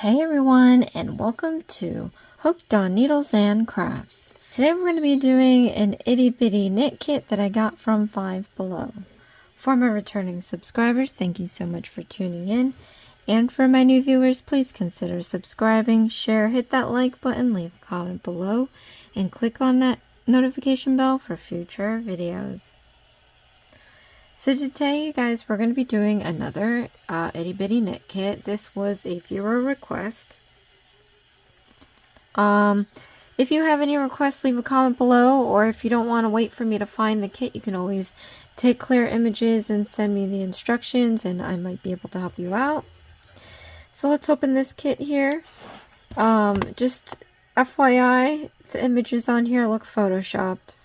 Hey everyone, and welcome to Hooked on Needles and Crafts. Today we're going to be doing an itty bitty knit kit that I got from Five Below. For my returning subscribers, thank you so much for tuning in. And for my new viewers, please consider subscribing, share, hit that like button, leave a comment below, and click on that notification bell for future videos. So today, you guys, we're going to be doing another itty bitty knit kit. This was a viewer request. If you have any requests, leave a comment below, or if you don't want to wait for me to find the kit, you can always take clear images and send me the instructions, and I might be able to help you out. So let's open this kit here. Just FYI, the images on here look photoshopped.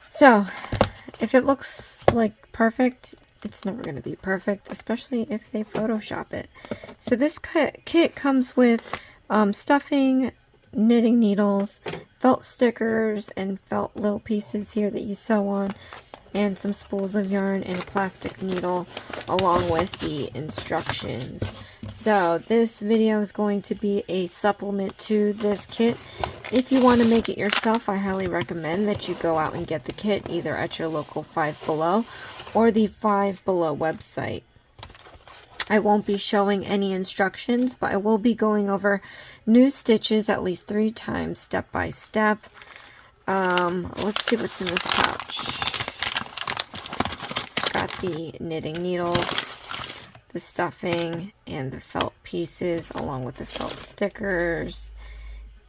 So if it looks like perfect, it's never going to be perfect, especially if they Photoshop it. So this kit comes with stuffing, knitting needles, felt stickers, and felt little pieces here that you sew on, and some spools of yarn and a plastic needle along with the instructions. So this video is going to be a supplement to this kit. If you want to make it yourself, I highly recommend that you go out and get the kit either at your local Five Below or the Five Below website. I won't be showing any instructions, but I will be going over new stitches at least 3 times step by step. Let's see what's in this pouch. Got the knitting needles, the stuffing, and the felt pieces along with the felt stickers.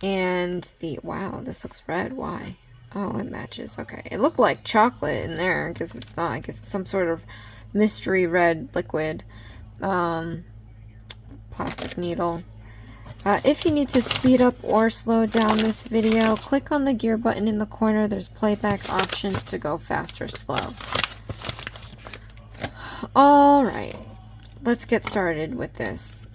And the, wow, this looks red. Why? Oh, it matches. Okay. It looked like chocolate in there. I guess it's not. I guess it's some sort of mystery red liquid. Plastic needle. If you need to speed up or slow down this video, click on the gear button in the corner. There's playback options to go fast or slow. Alright. Let's get started with this.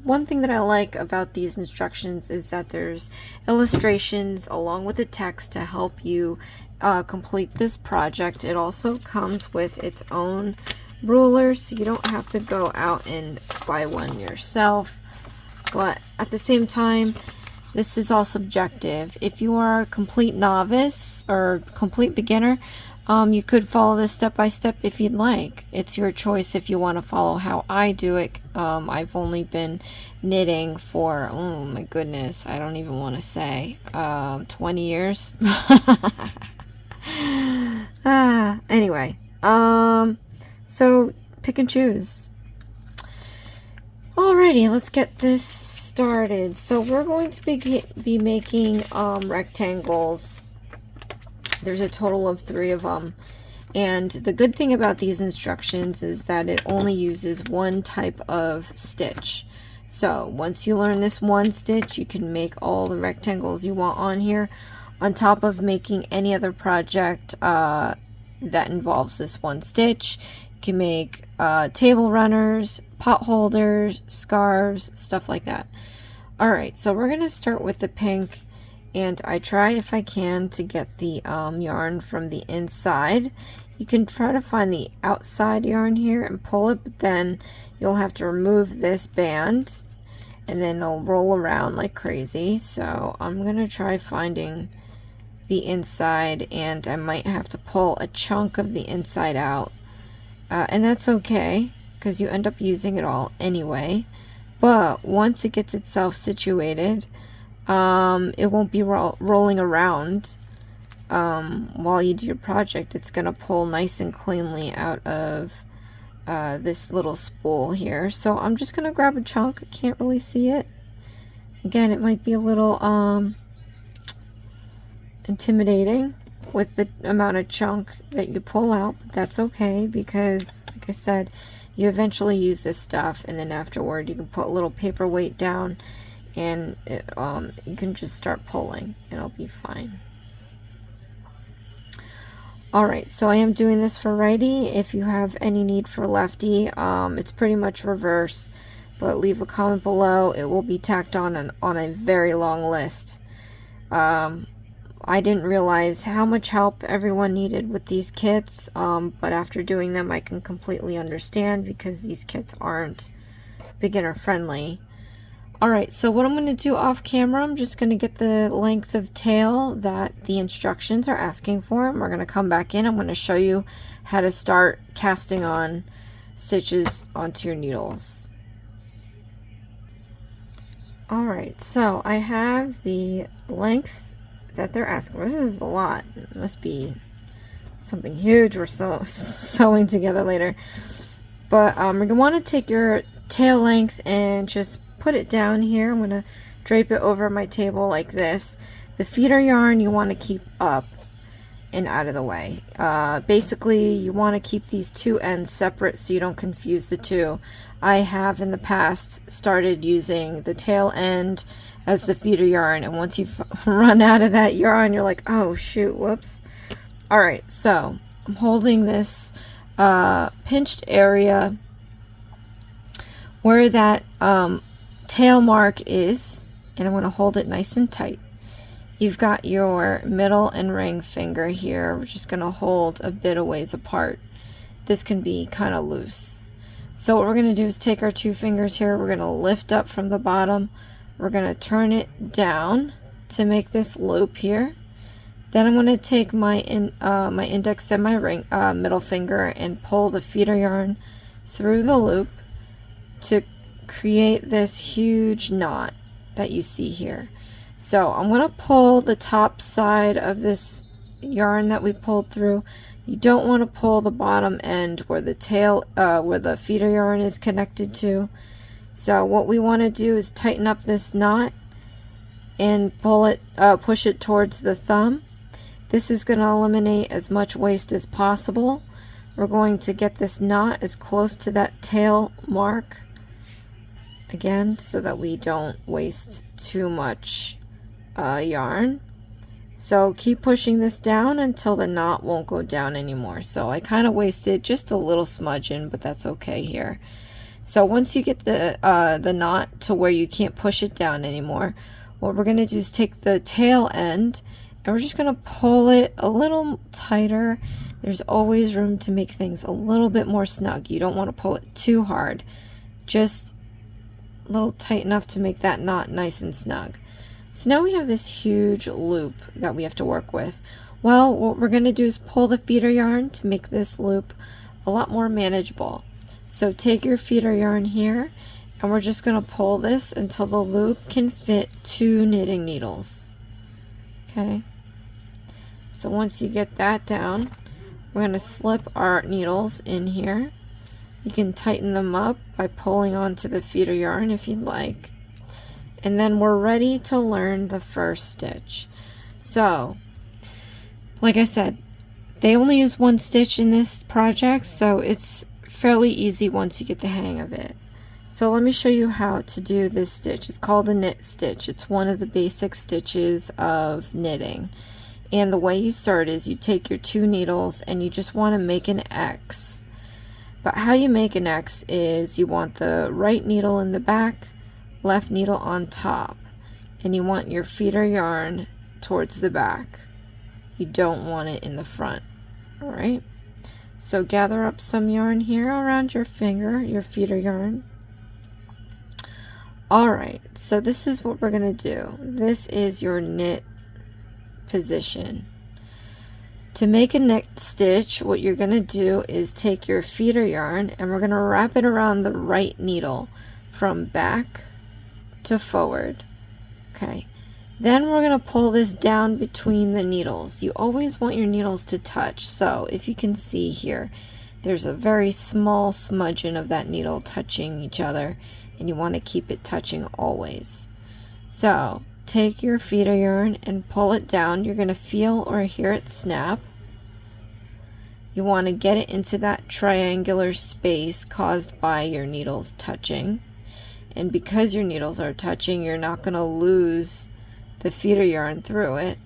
One thing that I like about these instructions is that there's illustrations along with the text to help you complete this project. It also comes with its own ruler, so you don't have to go out and buy one yourself. But at the same time, this is all subjective. If you are a complete novice or complete beginner, you could follow this step by step if you'd like. It's your choice if you want to follow how I do it. I've only been knitting for, oh my goodness, I don't even want to say, 20 years. Anyway, so pick and choose. Alrighty, let's get this started. So we're going to be making rectangles. There's a total of 3 of them, and the good thing about these instructions is that it only uses one type of stitch. So once you learn this one stitch, you can make all the rectangles you want on here, on top of making any other project that involves this one stitch. You can make table runners, pot holders, scarves, stuff like that. Alright, so we're going to start with the pink. And I try, if I can, to get the yarn from the inside. You can try to find the outside yarn here and pull it, but then you'll have to remove this band, and then it'll roll around like crazy. So I'm going to try finding the inside, and I might have to pull a chunk of the inside out. And that's okay, because you end up using it all anyway. But once it gets itself situated, it won't be rolling around while you do your project. It's going to pull nice and cleanly out of this little spool here. So I'm just going to grab a chunk. I can't really see it. Again, it might be a little intimidating with the amount of chunk that you pull out, but that's okay, because like I said, you eventually use this stuff, and then afterward you can put a little paperweight down, and you can just start pulling. It'll be fine. Alright, so I am doing this for righty. If you have any need for lefty, it's pretty much reverse, but leave a comment below. It will be tacked on a very long list. I didn't realize how much help everyone needed with these kits, but after doing them I can completely understand, because these kits aren't beginner friendly. Alright, so what I'm going to do off camera, I'm just going to get the length of tail that the instructions are asking for, and we're going to come back in. I'm going to show you how to start casting on stitches onto your needles. Alright, so I have the length that they're asking for. This is a lot. It must be something huge we're sewing together later. But you're going to want to take your tail length and just put it down here. I'm going to drape it over my table like this. The feeder yarn you want to keep up and out of the way. Basically, you want to keep these two ends separate so you don't confuse the two. I have in the past started using the tail end as the feeder yarn, and once you've run out of that yarn, you're like, oh shoot, whoops. Alright, so I'm holding this pinched area where that tail mark is, and I'm going to hold it nice and tight. You've got your middle and ring finger here. We're just going to hold a bit of ways apart. This can be kind of loose. So what we're going to do is take our two fingers here. We're going to lift up from the bottom. We're going to turn it down to make this loop here. Then I'm going to take my my index and my ring middle finger and pull the feeder yarn through the loop to create this huge knot that you see here. So I'm going to pull the top side of this yarn that we pulled through. You don't want to pull the bottom end where the tail, where the feeder yarn is connected to. So what we want to do is tighten up this knot and pull it, push it towards the thumb. This is going to eliminate as much waste as possible. We're going to get this knot as close to that tail mark again so that we don't waste too much yarn. So keep pushing this down until the knot won't go down anymore. So I kind of wasted just a little smudging, but that's okay here. So once you get the knot to where you can't push it down anymore, what we're going to do is take the tail end and we're just going to pull it a little tighter. There's always room to make things a little bit more snug. You don't want to pull it too hard, just a little tight enough to make that knot nice and snug. So now we have this huge loop that we have to work with. Well, what we're going to do is pull the feeder yarn to make this loop a lot more manageable. So take your feeder yarn here and we're just going to pull this until the loop can fit 2 knitting needles. Okay, so once you get that down, we're going to slip our needles in here. You can tighten them up by pulling onto the feeder yarn if you'd like. And then we're ready to learn the first stitch. So, like I said, they only use 1 stitch in this project, so it's fairly easy once you get the hang of it. So let me show you how to do this stitch. It's called a knit stitch. It's one of the basic stitches of knitting. And the way you start is you take your 2 needles and you just want to make an X. But how you make an X is you want the right needle in the back, left needle on top, and you want your feeder yarn towards the back. You don't want it in the front. Alright, so gather up some yarn here around your finger, your feeder yarn. Alright, so this is what we're going to do. This is your knit position. To make a knit stitch, what you're going to do is take your feeder yarn and we're going to wrap it around the right needle from back to forward. Okay, then we're going to pull this down between the needles. You always want your needles to touch, so if you can see here, there's a very small smudging of that needle touching each other, and you want to keep it touching always. So take your feeder yarn and pull it down. You're going to feel or hear it snap. You want to get it into that triangular space caused by your needles touching. And because your needles are touching, you're not going to lose the feeder yarn through it.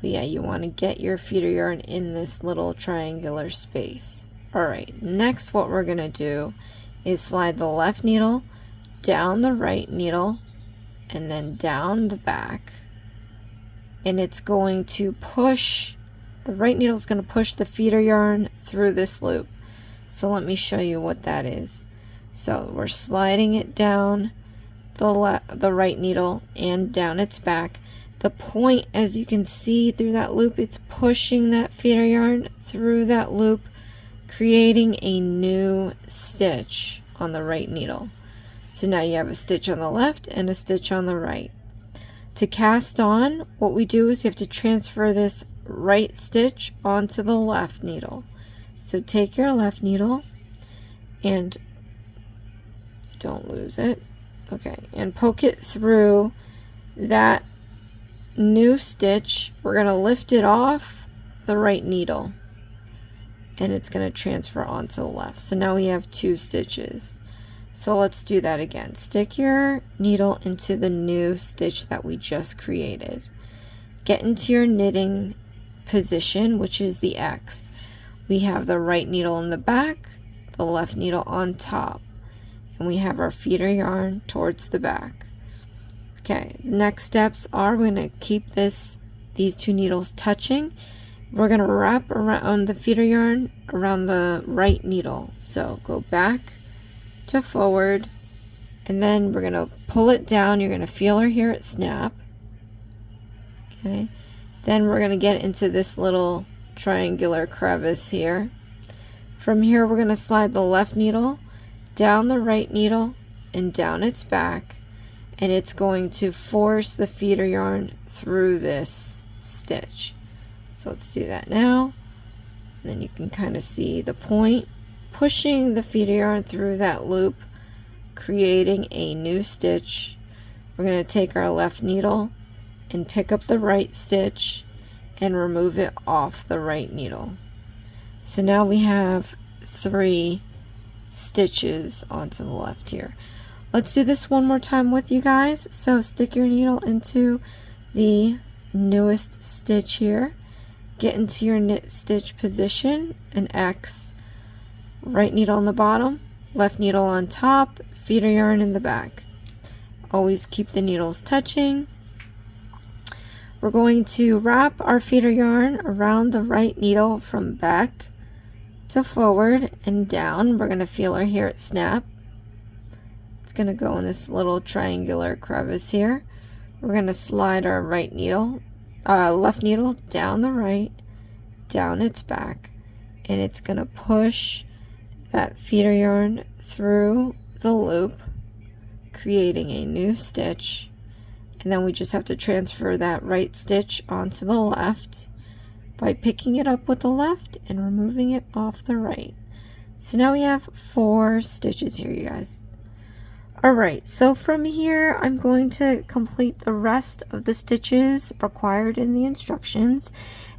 But yeah, you want to get your feeder yarn in this little triangular space. Alright, next what we're going to do is slide the left needle down the right needle and then down the back, and it's going to push, the right needle is going to push the feeder yarn through this loop. So let me show you what that is. So we're sliding it down the right needle and down its back. The point, as you can see through that loop, it's pushing that feeder yarn through that loop, creating a new stitch on the right needle. So now you have a stitch on the left and a stitch on the right. To cast on, what we do is you have to transfer this right stitch onto the left needle. So take your left needle and don't lose it. Okay, and poke it through that new stitch. We're going to lift it off the right needle and it's going to transfer onto the left. So now we have 2 stitches. So let's do that again. Stick your needle into the new stitch that we just created. Get into your knitting position, which is the X. We have the right needle in the back, the left needle on top, and we have our feeder yarn towards the back. Okay, next steps are we're going to keep these 2 needles touching. We're going to wrap around the feeder yarn around the right needle. So go back to forward, and then we're going to pull it down. You're going to feel or hear it snap. Okay, then we're going to get into this little triangular crevice here. From here we're going to slide the left needle down the right needle and down its back, and it's going to force the feeder yarn through this stitch. So let's do that now. And then you can kind of see the point pushing the feeder yarn through that loop, creating a new stitch. We're going to take our left needle and pick up the right stitch and remove it off the right needle. So now we have 3 stitches onto the left here. Let's do this one more time with you guys. So stick your needle into the newest stitch here, get into your knit stitch position, an X, right needle on the bottom, left needle on top, feeder yarn in the back. Always keep the needles touching. We're going to wrap our feeder yarn around the right needle from back to forward and down. We're going to feel or hear it snap. It's going to go in this little triangular crevice here. We're going to slide our left needle down the right, down its back, and it's going to push that feeder yarn through the loop, creating a new stitch. And then we just have to transfer that right stitch onto the left by picking it up with the left and removing it off the right. So now we have 4 stitches here, you guys. Alright, so from here I'm going to complete the rest of the stitches required in the instructions,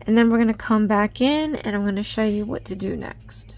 and then we're going to come back in and I'm going to show you what to do next.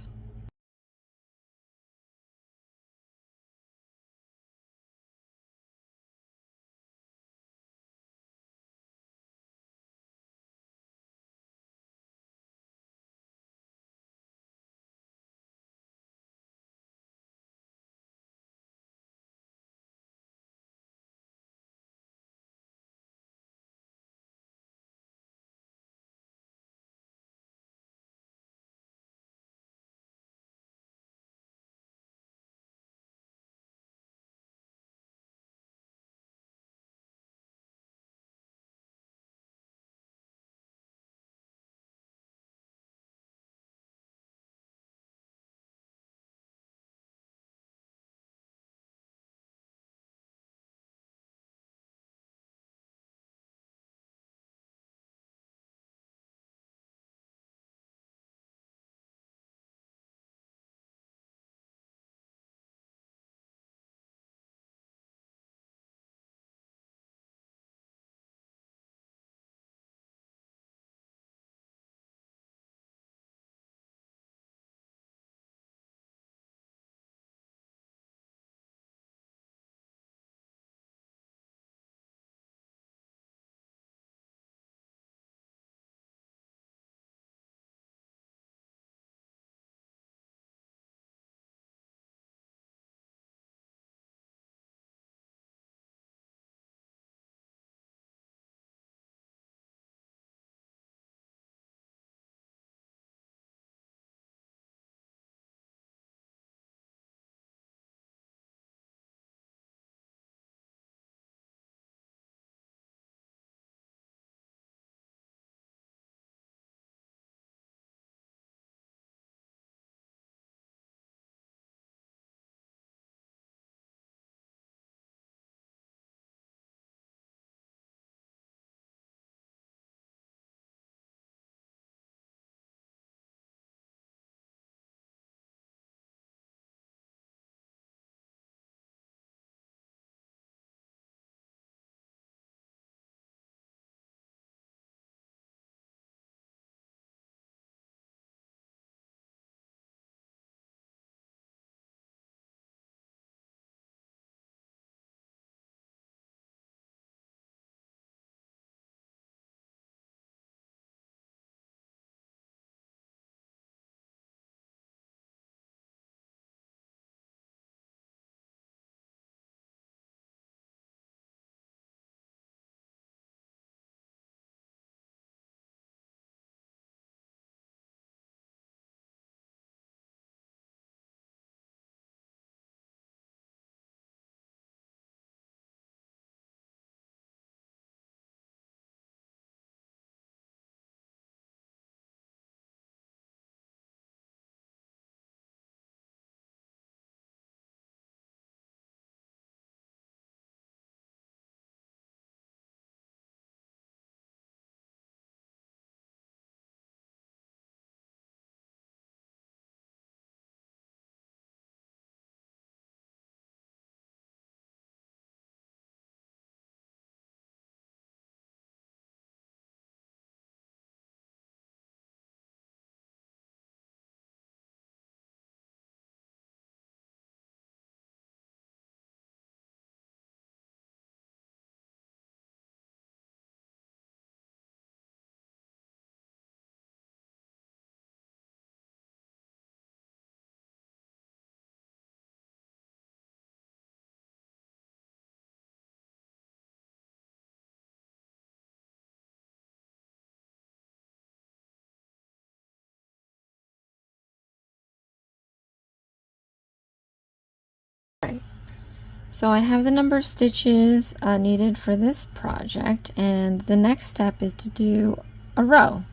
So I have the number of stitches needed for this project, and the next step is to do a row.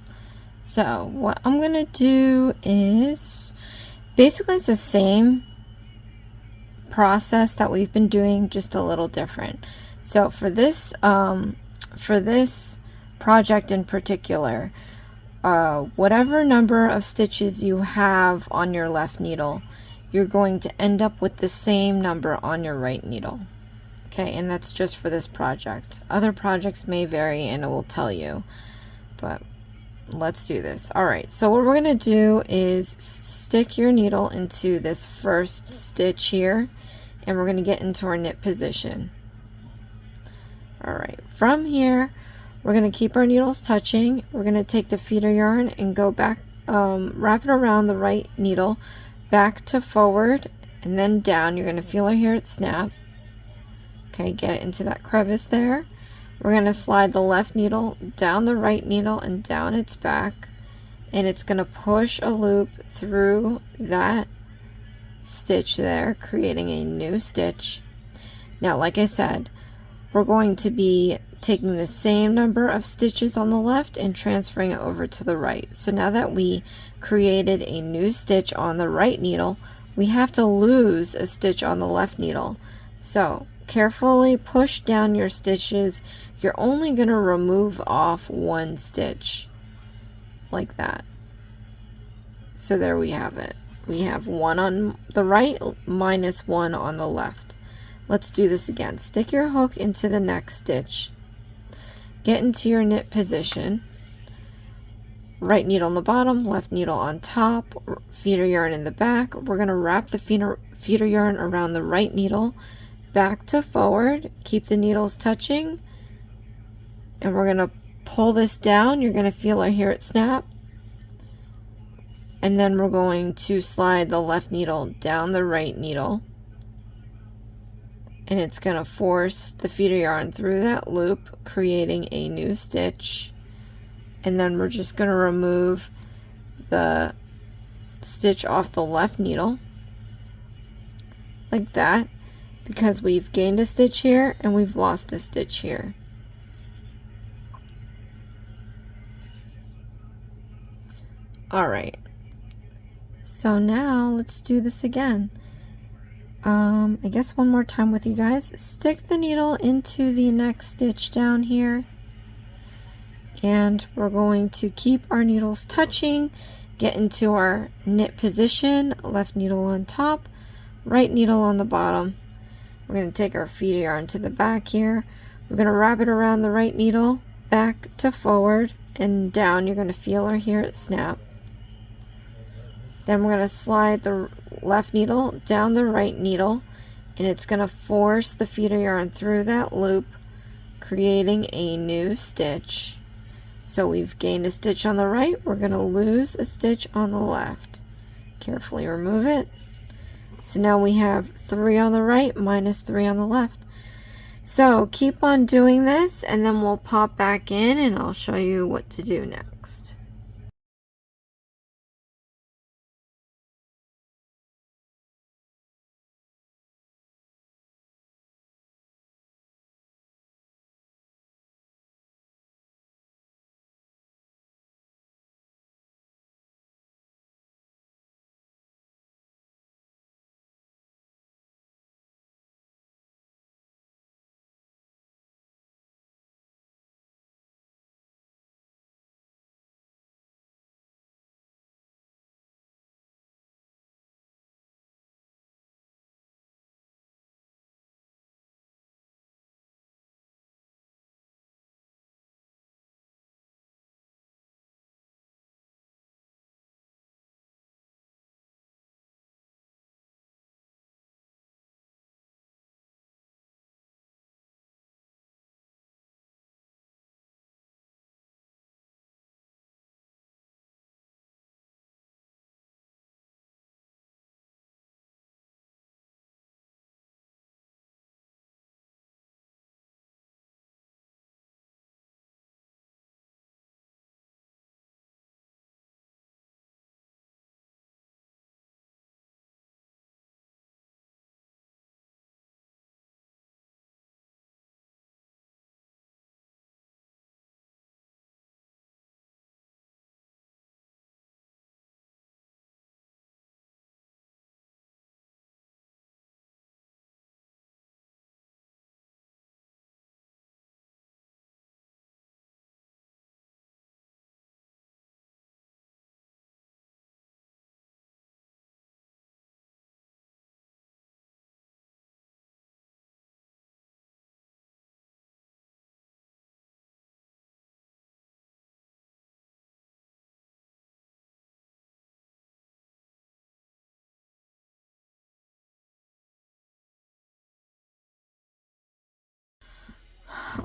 So what I'm gonna do is basically it's the same process that we've been doing, just a little different. So for this project in particular, whatever number of stitches you have on your left needle, you're going to end up with the same number on your right needle. Okay, and that's just for this project. Other projects may vary and it will tell you, but let's do this. All right, so what we're gonna do is stick your needle into this first stitch here, and we're gonna get into our knit position. All right, from here, we're gonna keep our needles touching. We're gonna take the feeder yarn and go back, wrap it around the right needle, back to forward, and then down. You're gonna feel here it snap. Okay, get it into that crevice there. We're going to slide the left needle down the right needle and down its back, and it's going to push a loop through that stitch there, creating a new stitch. Now, like I said, we're going to be taking the same number of stitches on the left and transferring it over to the right. So now that we created a new stitch on the right needle, we have to lose a stitch on the left needle. So carefully push down your stitches. You're only going to remove off one stitch like that. So there we have it. We have one on the right minus one on the left. Let's do this again. Stick your hook into the next stitch. Get into your knit position. Right needle on the bottom, left needle on top, feeder yarn in the back. We're going to wrap the feeder yarn around the right needle, back to forward, keep the needles touching, and we're going to pull this down. You're going to feel or hear it snap. And then we're going to slide the left needle down the right needle, and it's going to force the feeder yarn through that loop, creating a new stitch. And then we're just going to remove the stitch off the left needle like that, because we've gained a stitch here and we've lost a stitch here. All right, so now let's do this again. I guess one more time with you guys. Stick the needle into the next stitch down here, and we're going to keep our needles touching, get into our knit position, left needle on top, right needle on the bottom. We're going to take our feeder yarn to the back here. We're going to wrap it around the right needle, back to forward, and down. You're going to feel or hear it snap. Then we're going to slide the left needle down the right needle, and it's going to force the feeder yarn through that loop, creating a new stitch. So we've gained a stitch on the right, we're going to lose a stitch on the left. Carefully remove it. So now we have 3 on the right minus 3 on the left. So keep on doing this, and then we'll pop back in and I'll show you what to do next.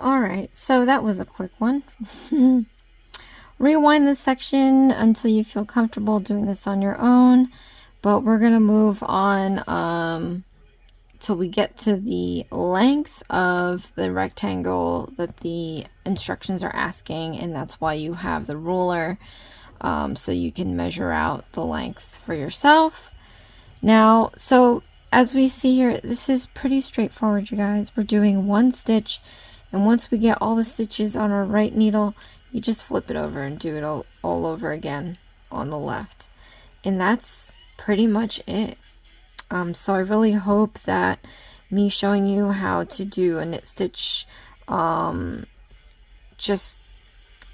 All right, so that was a quick one. Rewind this section until you feel comfortable doing this on your own, but we're gonna move on till we get to the length of the rectangle that the instructions are asking, and that's why you have the ruler, so you can measure out the length for yourself. Now, so as we see here, this is pretty straightforward, you guys. We're doing one stitch, and once we get all the stitches on our right needle, you just flip it over and do it all over again on the left. And that's pretty much it. So I really hope that me showing you how to do a knit stitch just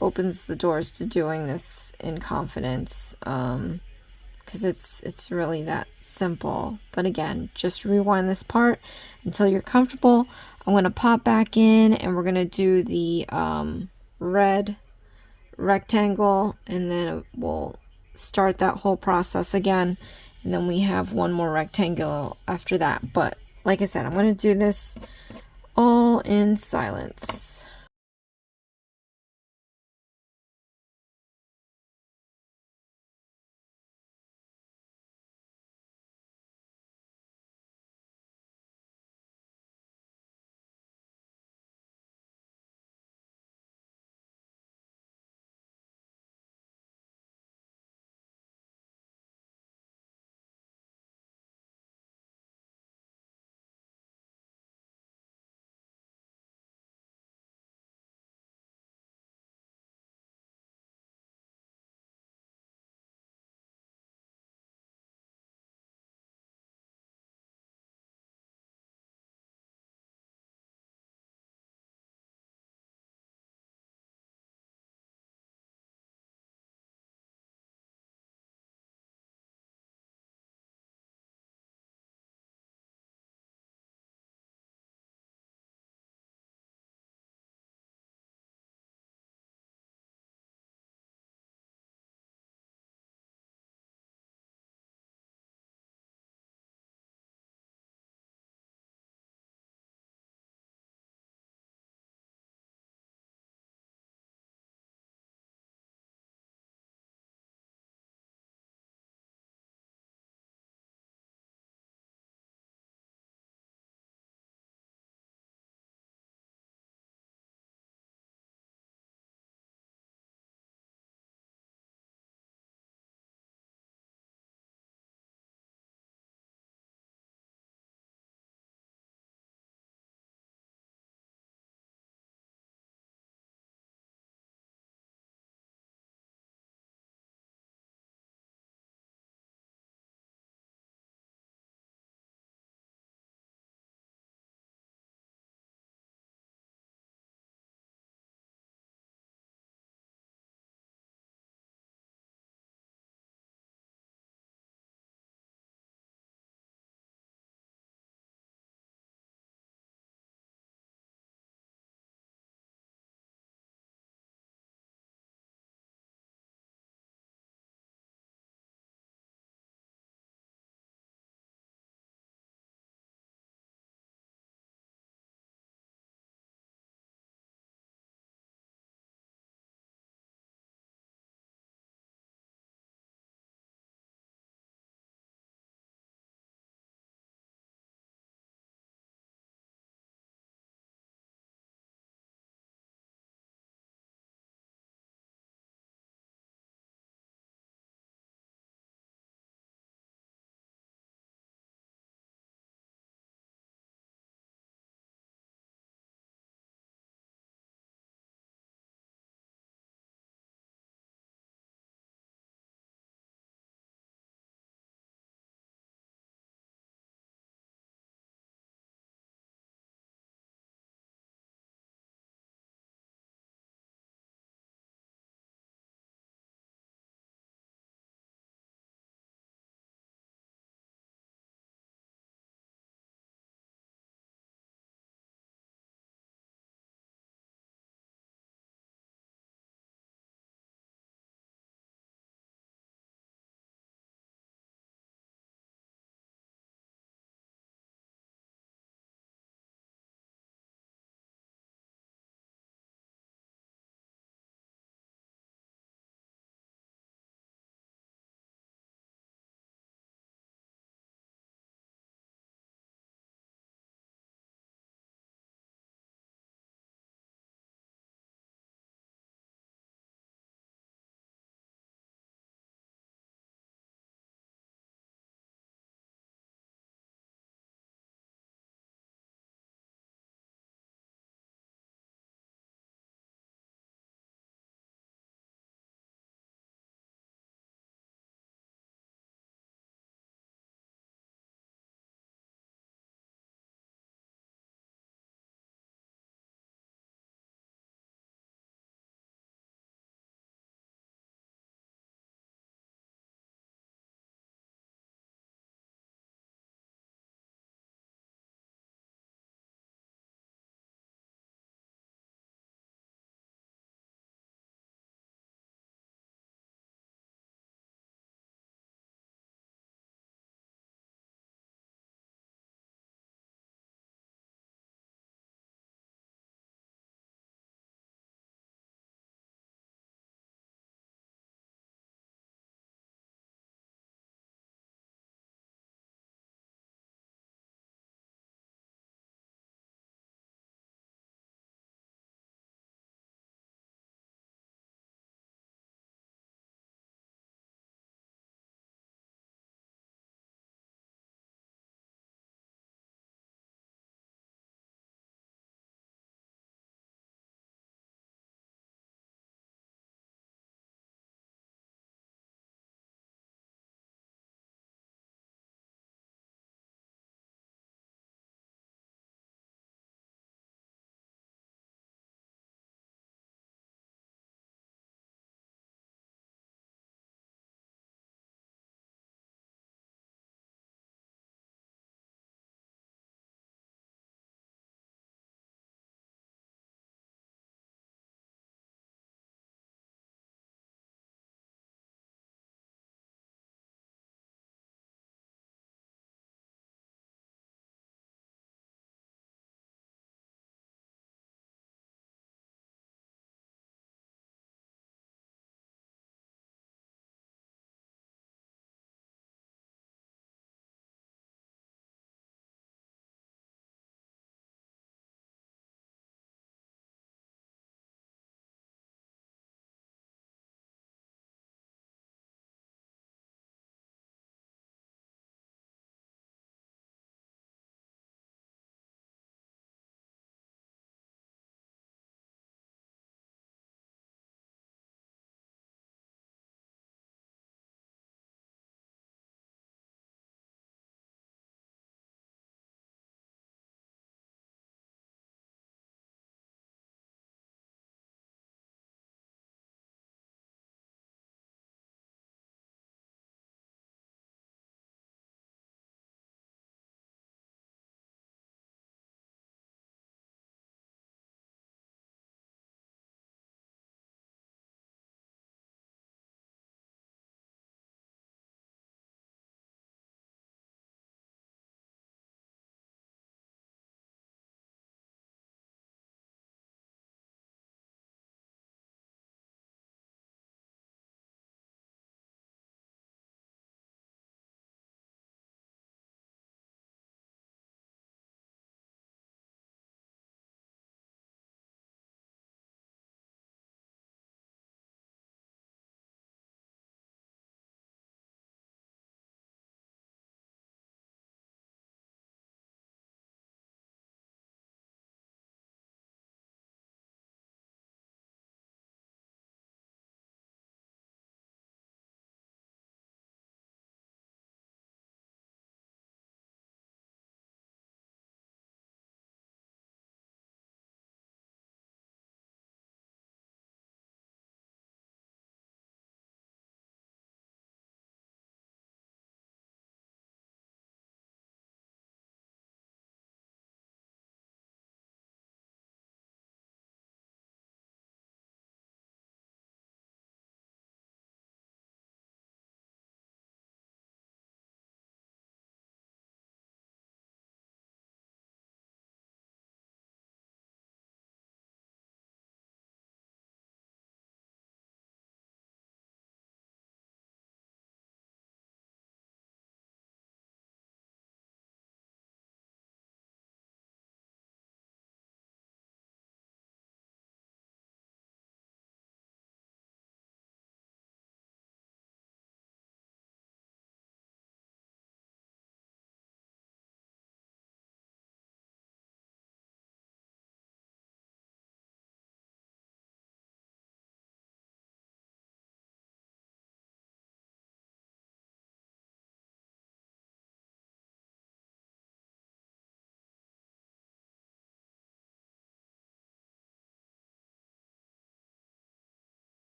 opens the doors to doing this in confidence, because it's really that simple. But again, just rewind this part until you're comfortable. I'm going to pop back in and we're going to do the red rectangle, and then we'll start that whole process again, and then we have one more rectangle after that. But like I said, I'm going to do this all in silence.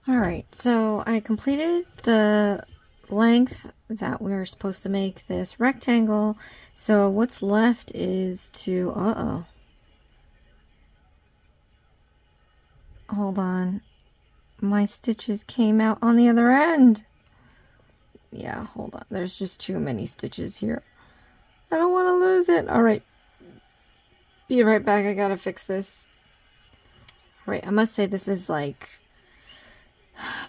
Alright, so I completed the length that we're supposed to make this rectangle. So what's left is to, hold on. My stitches came out on the other end. Yeah, hold on. There's just too many stitches here. I don't want to lose it. Alright. Be right back. I gotta fix this. Alright, I must say this is like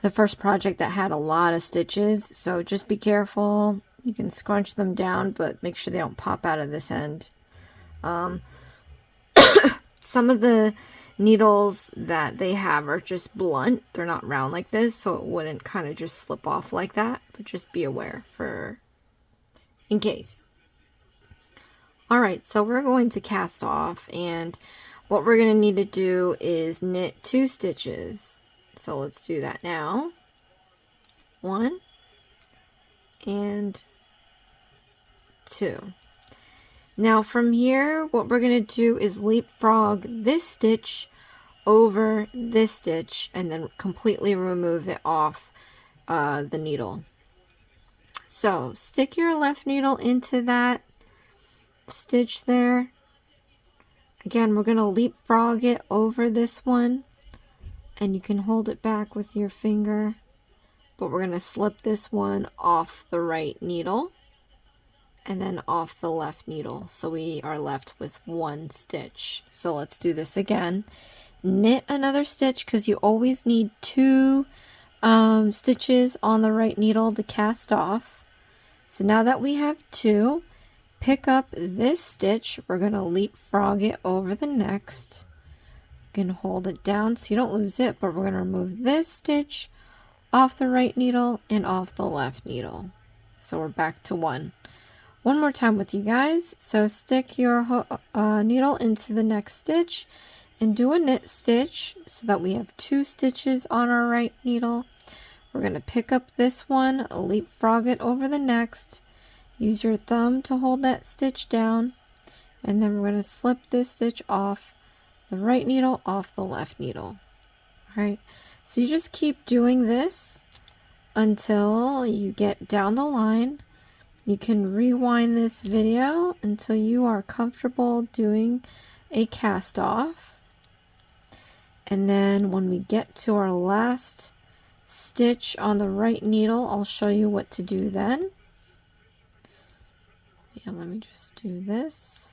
the first project that had a lot of stitches, so just be careful. You can scrunch them down, but make sure they don't pop out of this end. Some of the needles that they have are just blunt. They're not round like this, so it wouldn't kind of just slip off like that, but just be aware for in case. Alright, so we're going to cast off, and what we're going to need to do is knit 2 stitches. So let's do that now. 1 and 2. Now from here, what we're going to do is leapfrog this stitch over this stitch and then completely remove it off the needle. So stick your left needle into that stitch there. Again, we're going to leapfrog it over this one, and you can hold it back with your finger, but we're going to slip this one off the right needle and then off the left needle, so we are left with 1 stitch. So let's do this again. Knit another stitch, because you always need 2 stitches on the right needle to cast off. So now that we have 2, pick up this stitch. We're going to leapfrog it over the next. You can hold it down so you don't lose it, but we're going to remove this stitch off the right needle and off the left needle. So we're back to 1. One more time with you guys. So stick your needle into the next stitch and do a knit stitch so that we have 2 stitches on our right needle. We're going to pick up this one, leapfrog it over the next. Use your thumb to hold that stitch down, and then we're going to slip this stitch off the right needle, off the left needle. All right, so you just keep doing this until you get down the line. You can rewind this video until you are comfortable doing a cast off. And then when we get to our last stitch on the right needle, I'll show you what to do then. Yeah, let me just do this.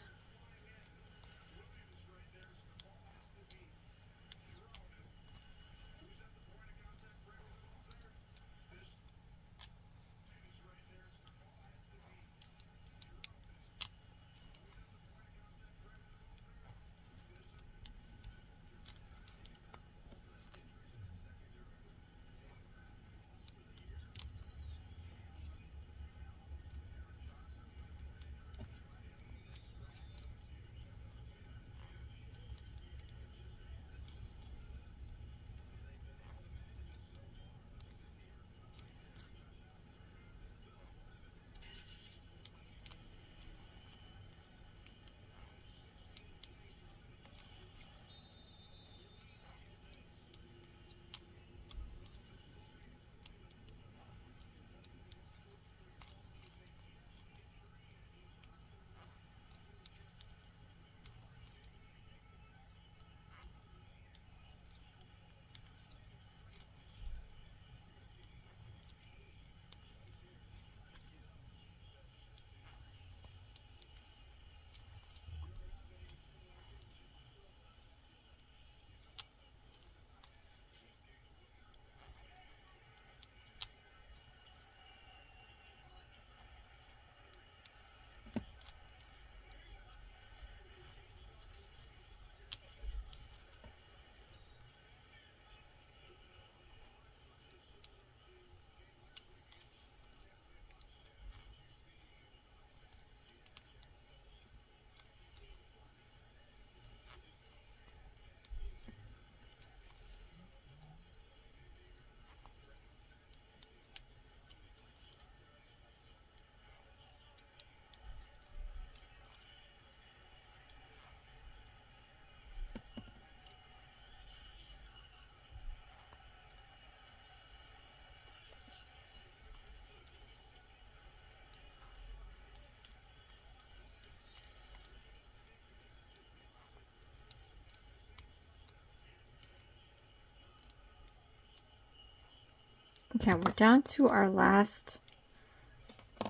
Okay, we're down to our last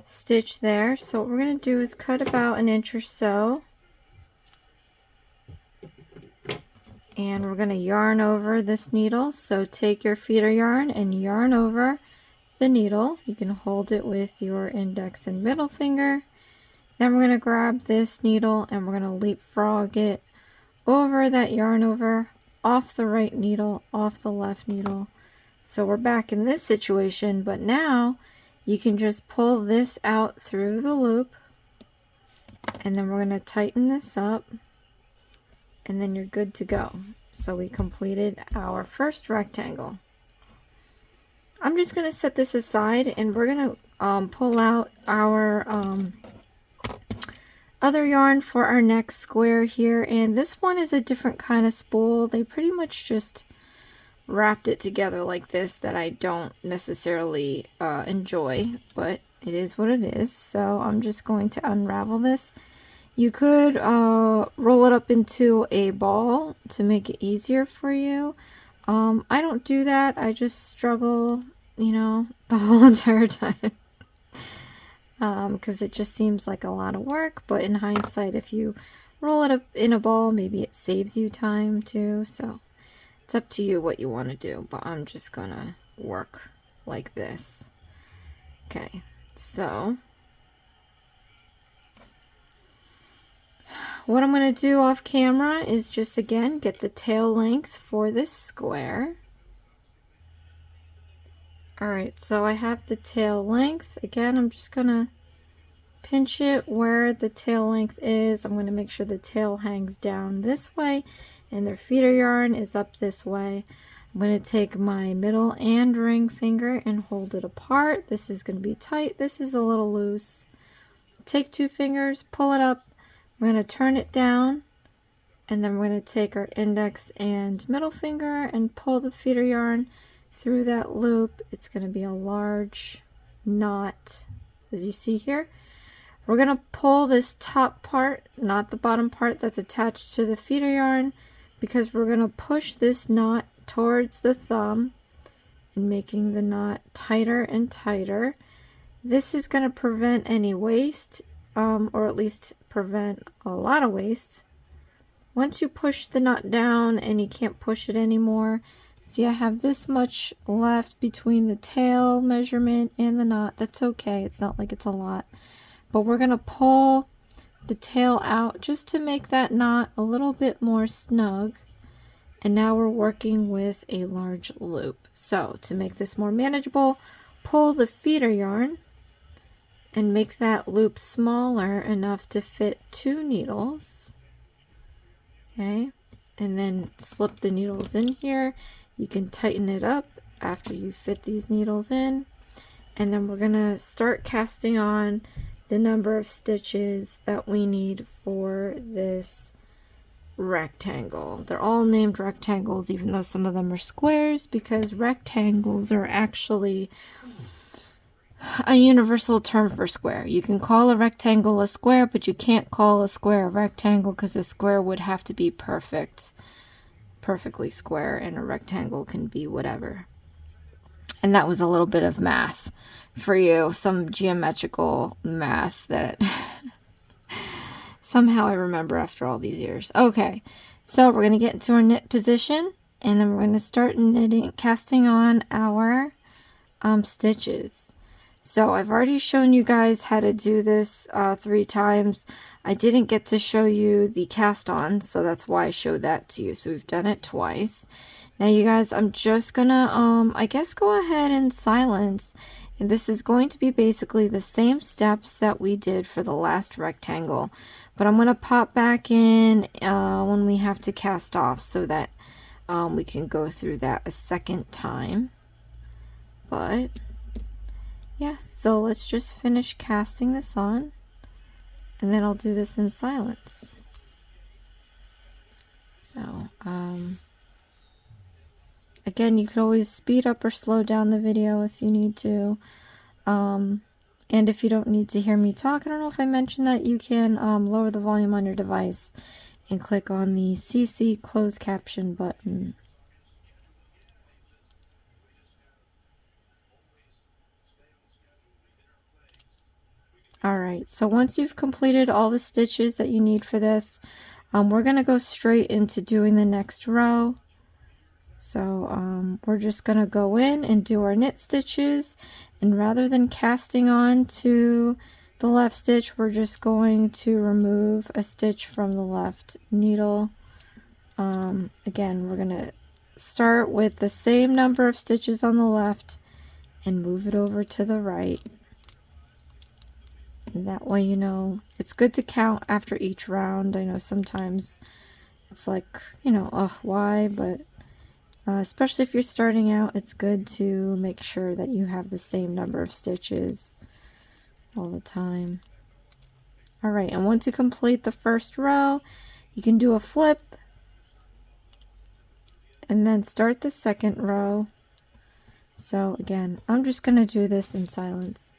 stitch there. So what we're going to do is cut about 1 inch or so. And we're going to yarn over this needle. So take your feeder yarn and yarn over the needle. You can hold it with your index and middle finger. Then we're going to grab this needle and we're going to leapfrog it over that yarn over, off the right needle, off the left needle. So we're back in this situation, but now you can just pull this out through the loop, and then we're going to tighten this up, and then you're good to go. So we completed our first rectangle. I'm just going to set this aside, and we're going to pull out our other yarn for our next square here. And this one is a different kind of spool. They pretty much just wrapped it together like this, that I don't necessarily enjoy, but it is what it is. So I'm just going to unravel this. You could roll it up into a ball to make it easier for you. I don't do that. I just struggle, you know, the whole entire time. Because it just seems like a lot of work, but in hindsight, if you roll it up in a ball, maybe it saves you time too. So it's up to you what you want to do, but I'm just gonna work like this. Okay, so what I'm going to do off camera is just, again, get the tail length for this square. Alright, so I have the tail length. Again, I'm just going to pinch it where the tail length is. I'm going to make sure the tail hangs down this way and their feeder yarn is up this way. I'm going to take my middle and ring finger and hold it apart. This is going to be tight. This is a little loose. Take 2 fingers, pull it up. We're going to turn it down, and then we're going to take our index and middle finger and pull the feeder yarn through that loop. It's going to be a large knot, as you see here. We're going to pull this top part, not the bottom part that's attached to the feeder yarn, because we're going to push this knot towards the thumb and making the knot tighter and tighter. This is going to prevent any waste, or at least prevent a lot of waste. Once you push the knot down and you can't push it anymore, see, I have this much left between the tail measurement and the knot. That's okay, it's not like it's a lot, but we're going to pull the tail out just to make that knot a little bit more snug. And now we're working with a large loop. So to make this more manageable, pull the feeder yarn and make that loop smaller enough to fit 2 needles. Okay, and then slip the needles in here. You can tighten it up after you fit these needles in. And then we're gonna start casting on the number of stitches that we need for this rectangle. They're all named rectangles, even though some of them are squares, because rectangles are actually a universal term for square. You can call a rectangle a square, but you can't call a square a rectangle, because a square would have to be perfectly square, and a rectangle can be whatever. And that was a little bit of math for you, some geometrical math that somehow I remember after all these years. Okay, so we're going to get into our knit position, and then we're going to start knitting, casting on our stitches. So I've already shown you guys how to do this 3 times. I didn't get to show you the cast on, so that's why I showed that to you. So we've done it twice. Now you guys, I'm just gonna, I guess, go ahead in silence. And this is going to be basically the same steps that we did for the last rectangle. But I'm gonna pop back in when we have to cast off, so that we can go through that a second time. But yeah, so let's just finish casting this on, and then I'll do this in silence. So, again, you can always speed up or slow down the video if you need to. And if you don't need to hear me talk, I don't know if I mentioned that, you can lower the volume on your device and click on the CC closed caption button. Alright, so once you've completed all the stitches that you need for this, we're going to go straight into doing the next row. So we're just going to go in and do our knit stitches, and rather than casting on to the left stitch, we're just going to remove a stitch from the left needle. Again, we're going to start with the same number of stitches on the left and move it over to the right. And that way, you know, it's good to count after each round. I know sometimes it's like, you know, ugh, why? But especially if you're starting out, it's good to make sure that you have the same number of stitches all the time. Alright, and once you complete the first row, you can do a flip and then start the second row. So again, I'm just going to do this in silence.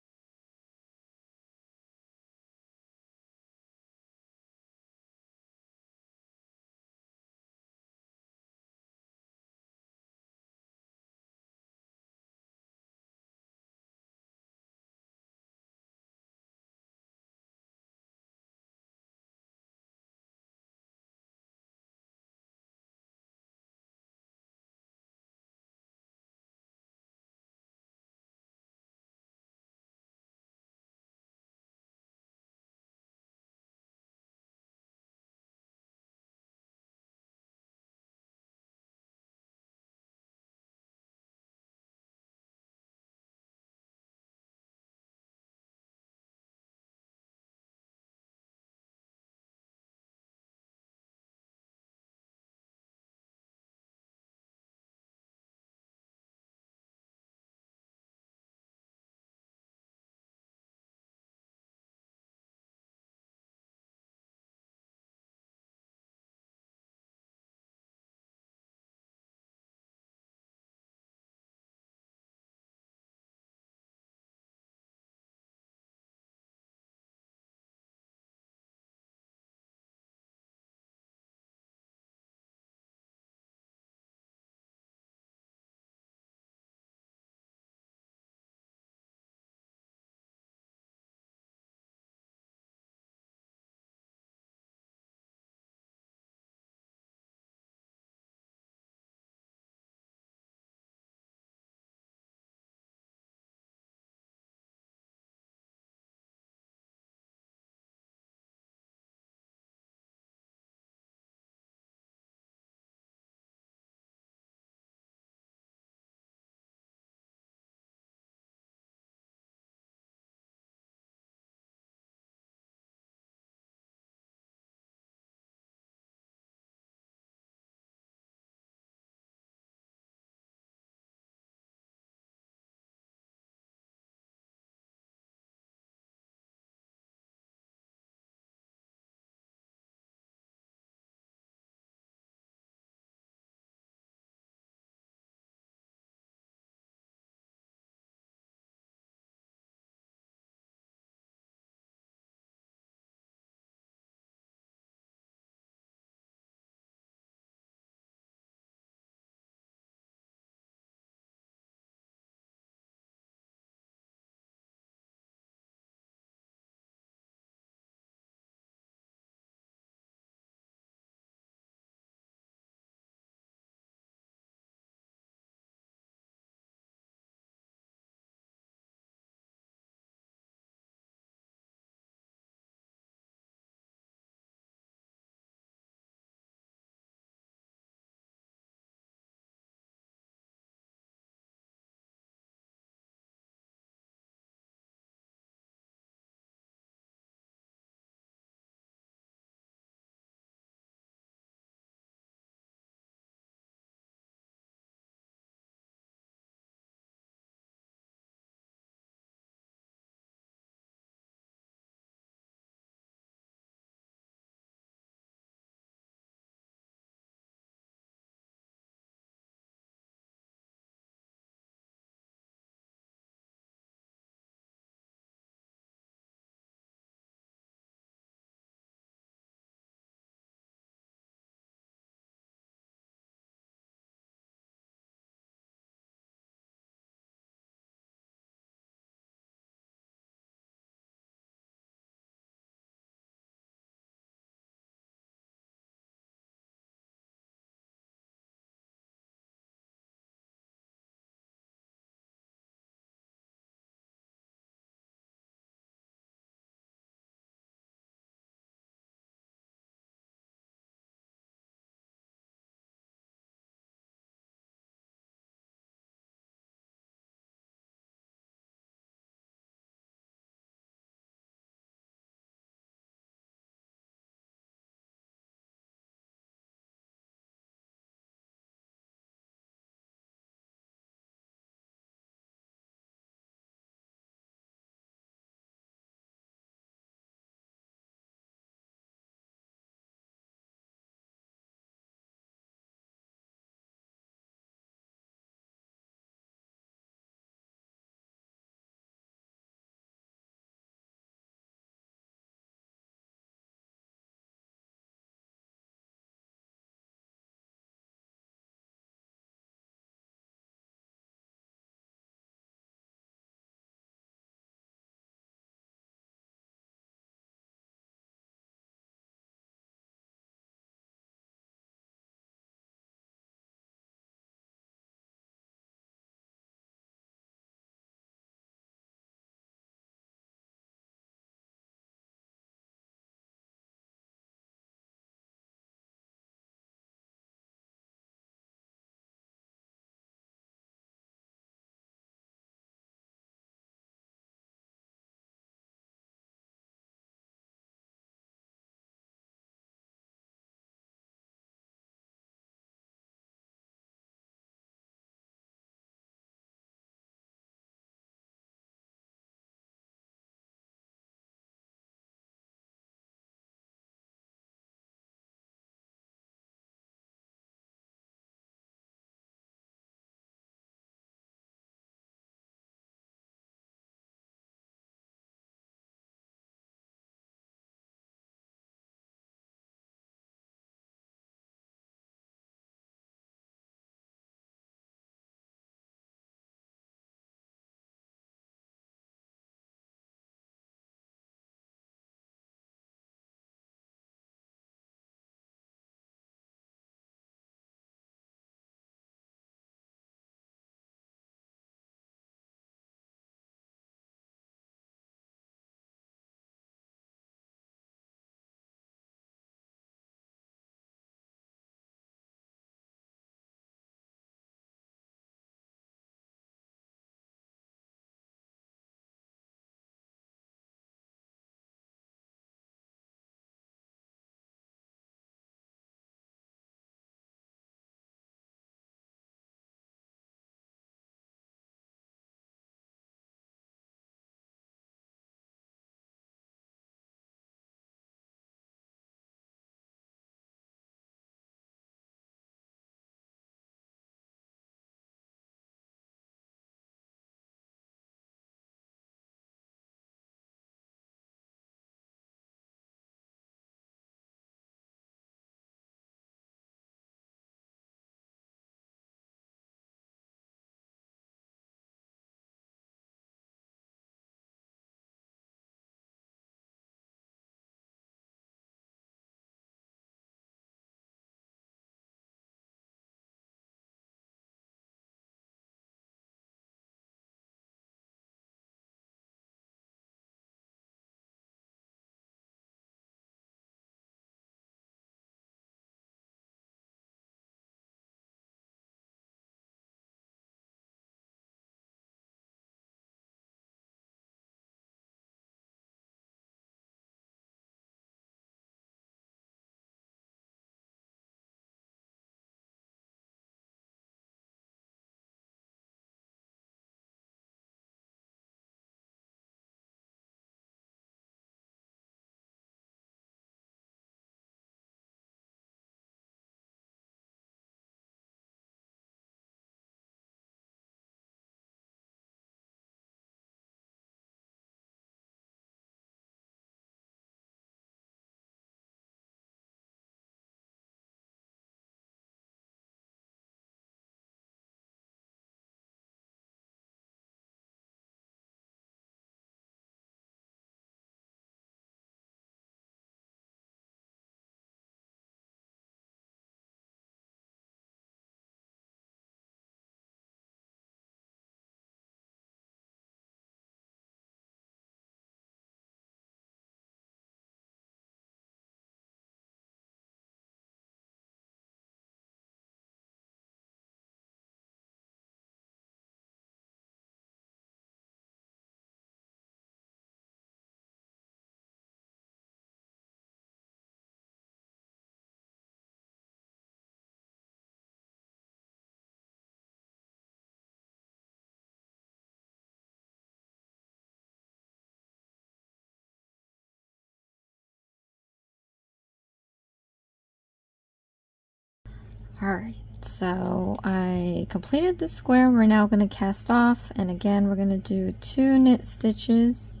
Alright, so I completed the square. We're now going to cast off, and again we're going to do 2 knit stitches.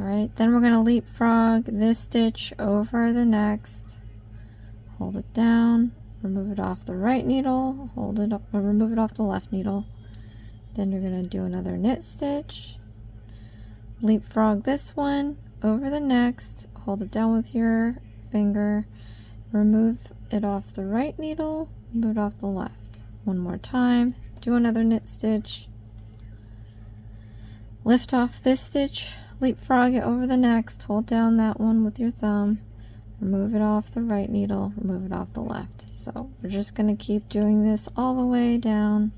Alright, then we're going to leapfrog this stitch over the next, hold it down, remove it off the right needle, hold it up, or remove it off the left needle. Then you're going to do another knit stitch, leapfrog this one over the next, hold it down with your finger, remove it off the right needle, move it off the left. One more time, do another knit stitch, lift off this stitch, leapfrog it over the next, hold down that one with your thumb, remove it off the right needle, remove it off the left. So we're just going to keep doing this all the way down,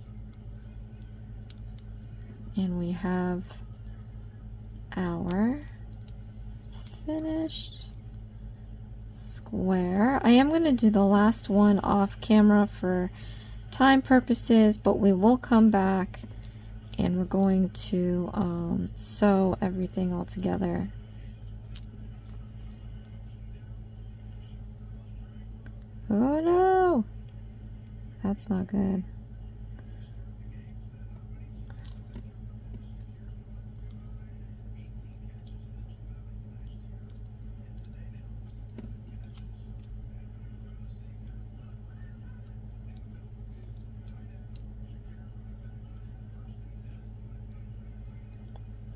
and we have our finished square. I am going to do the last one off camera for time purposes, but we will come back and we're going to sew everything all together. Oh no, that's not good.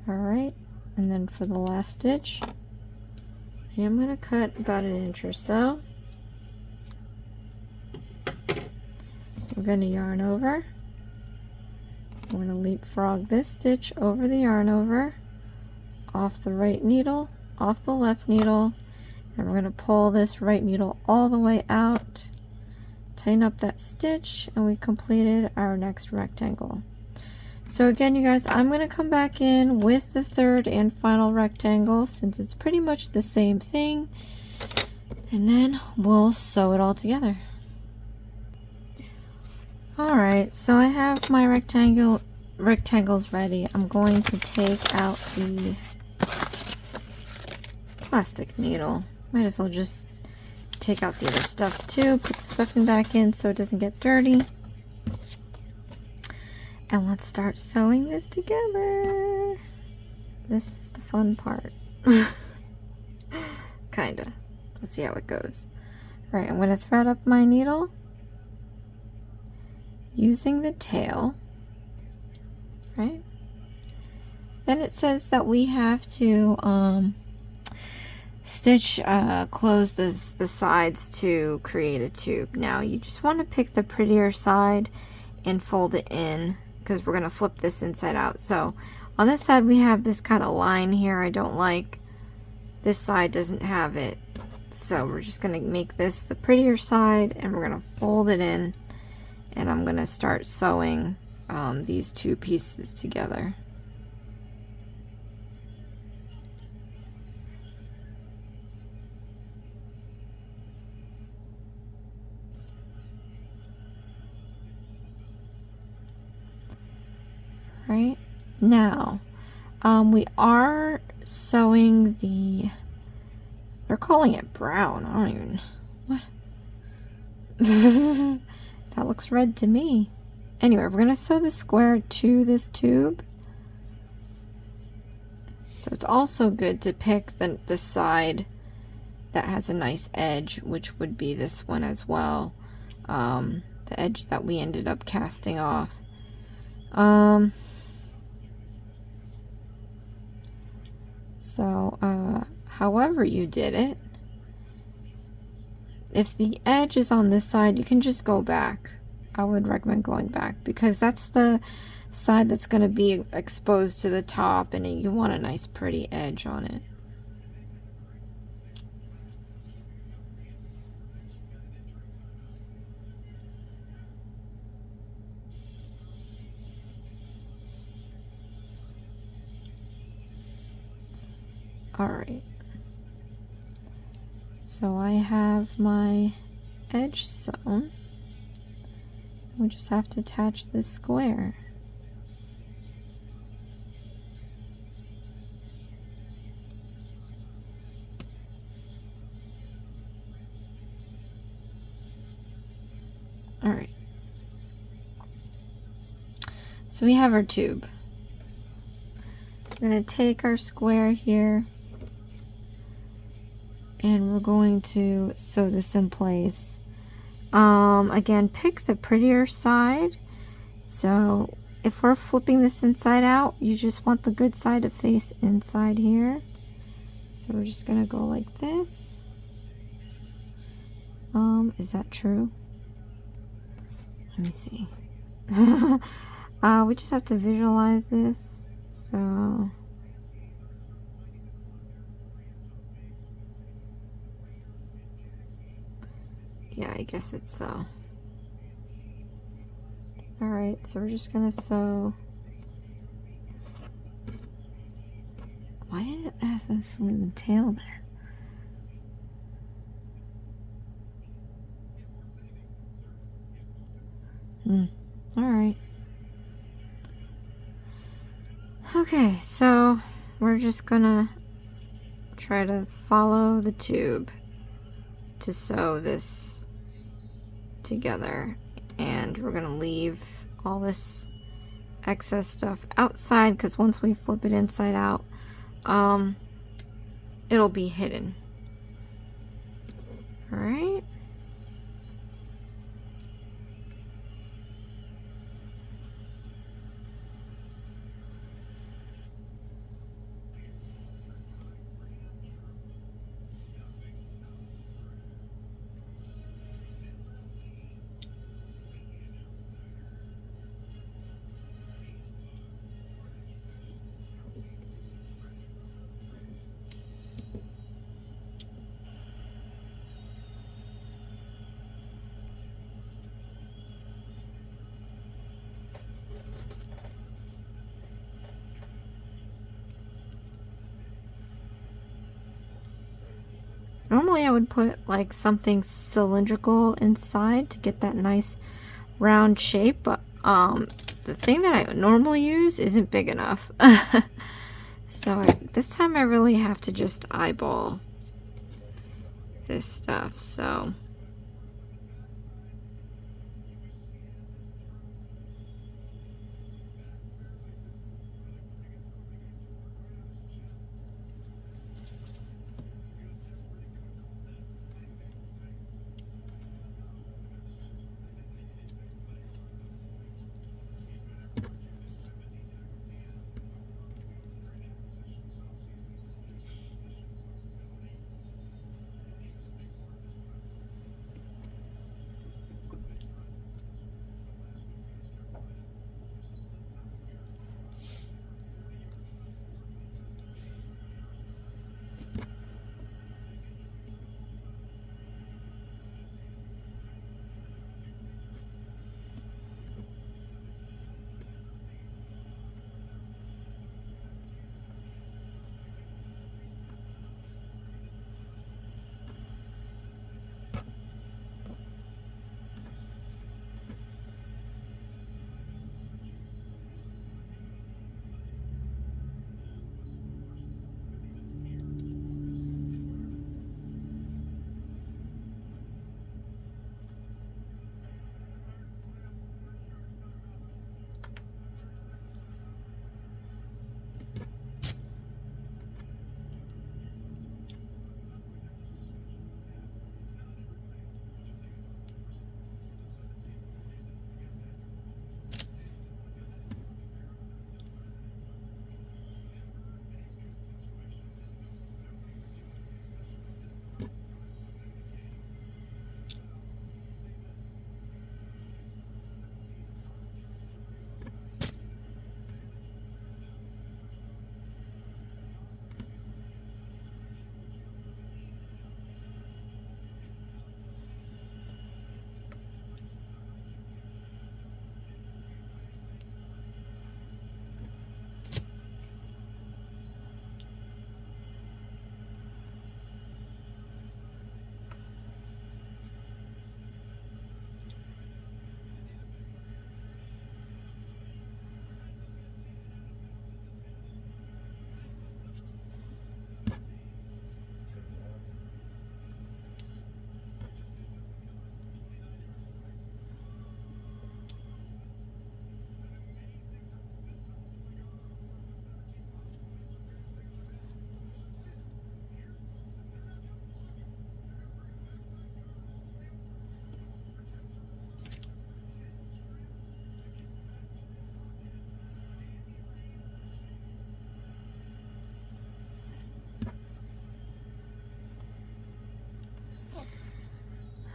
Alright, and then for the last stitch, I am going to cut about 1 inch or so. We're going to yarn over. We're going to leapfrog this stitch over the yarn over, off the right needle, off the left needle, and we're going to pull this right needle all the way out, tighten up that stitch, and we completed our next rectangle. So again, you guys, I'm going to come back in with the third and final rectangle since it's pretty much the same thing, and then we'll sew it all together. Alright, so I have my rectangles ready. I'm going to take out the plastic needle. Might as well just take out the other stuff too, put the stuffing back in so it doesn't get dirty. And let's start sewing this together. This is the fun part. Kinda. Let's see how it goes. Alright, I'm going to thread up my needle using the tail. Right? Then it says that we have to stitch, close the sides to create a tube. Now you just want to pick the prettier side and fold it in, because we're going to flip this inside out. So on this side we have this kind of line here I don't like. This side doesn't have it. So we're just going to make this the prettier side and we're going to fold it in, and I'm going to start sewing these two pieces together. Right now, we are sewing the, they're calling it brown. I don't even, what? That looks red to me. Anyway, we're going to sew the square to this tube. So it's also good to pick the side that has a nice edge, which would be this one as well. The edge that we ended up casting off. So, however you did it, if the edge is on this side, you can just go back. I would recommend going back because that's the side that's going to be exposed to the top, and you want a nice pretty edge on it. Alright, so I have my edge sewn. We just have to attach this square. Alright. So we have our tube. We're going to take our square here and we're going to sew this in place. Again, pick the prettier side. So if we're flipping this inside out, you just want the good side to face inside here. So we're just gonna go like this. Is that true? Let me see. We just have to visualize this. So yeah, I guess it's so. Alright, so we're just gonna sew. Why did it have a smooth tail there? Alright. Okay, so we're just gonna try to follow the tube to sew this together, and we're gonna leave all this excess stuff outside because once we flip it inside out, it'll be hidden. All right. Normally I would put like something cylindrical inside to get that nice round shape, but the thing that I normally use isn't big enough. So this time I really have to just eyeball this stuff. So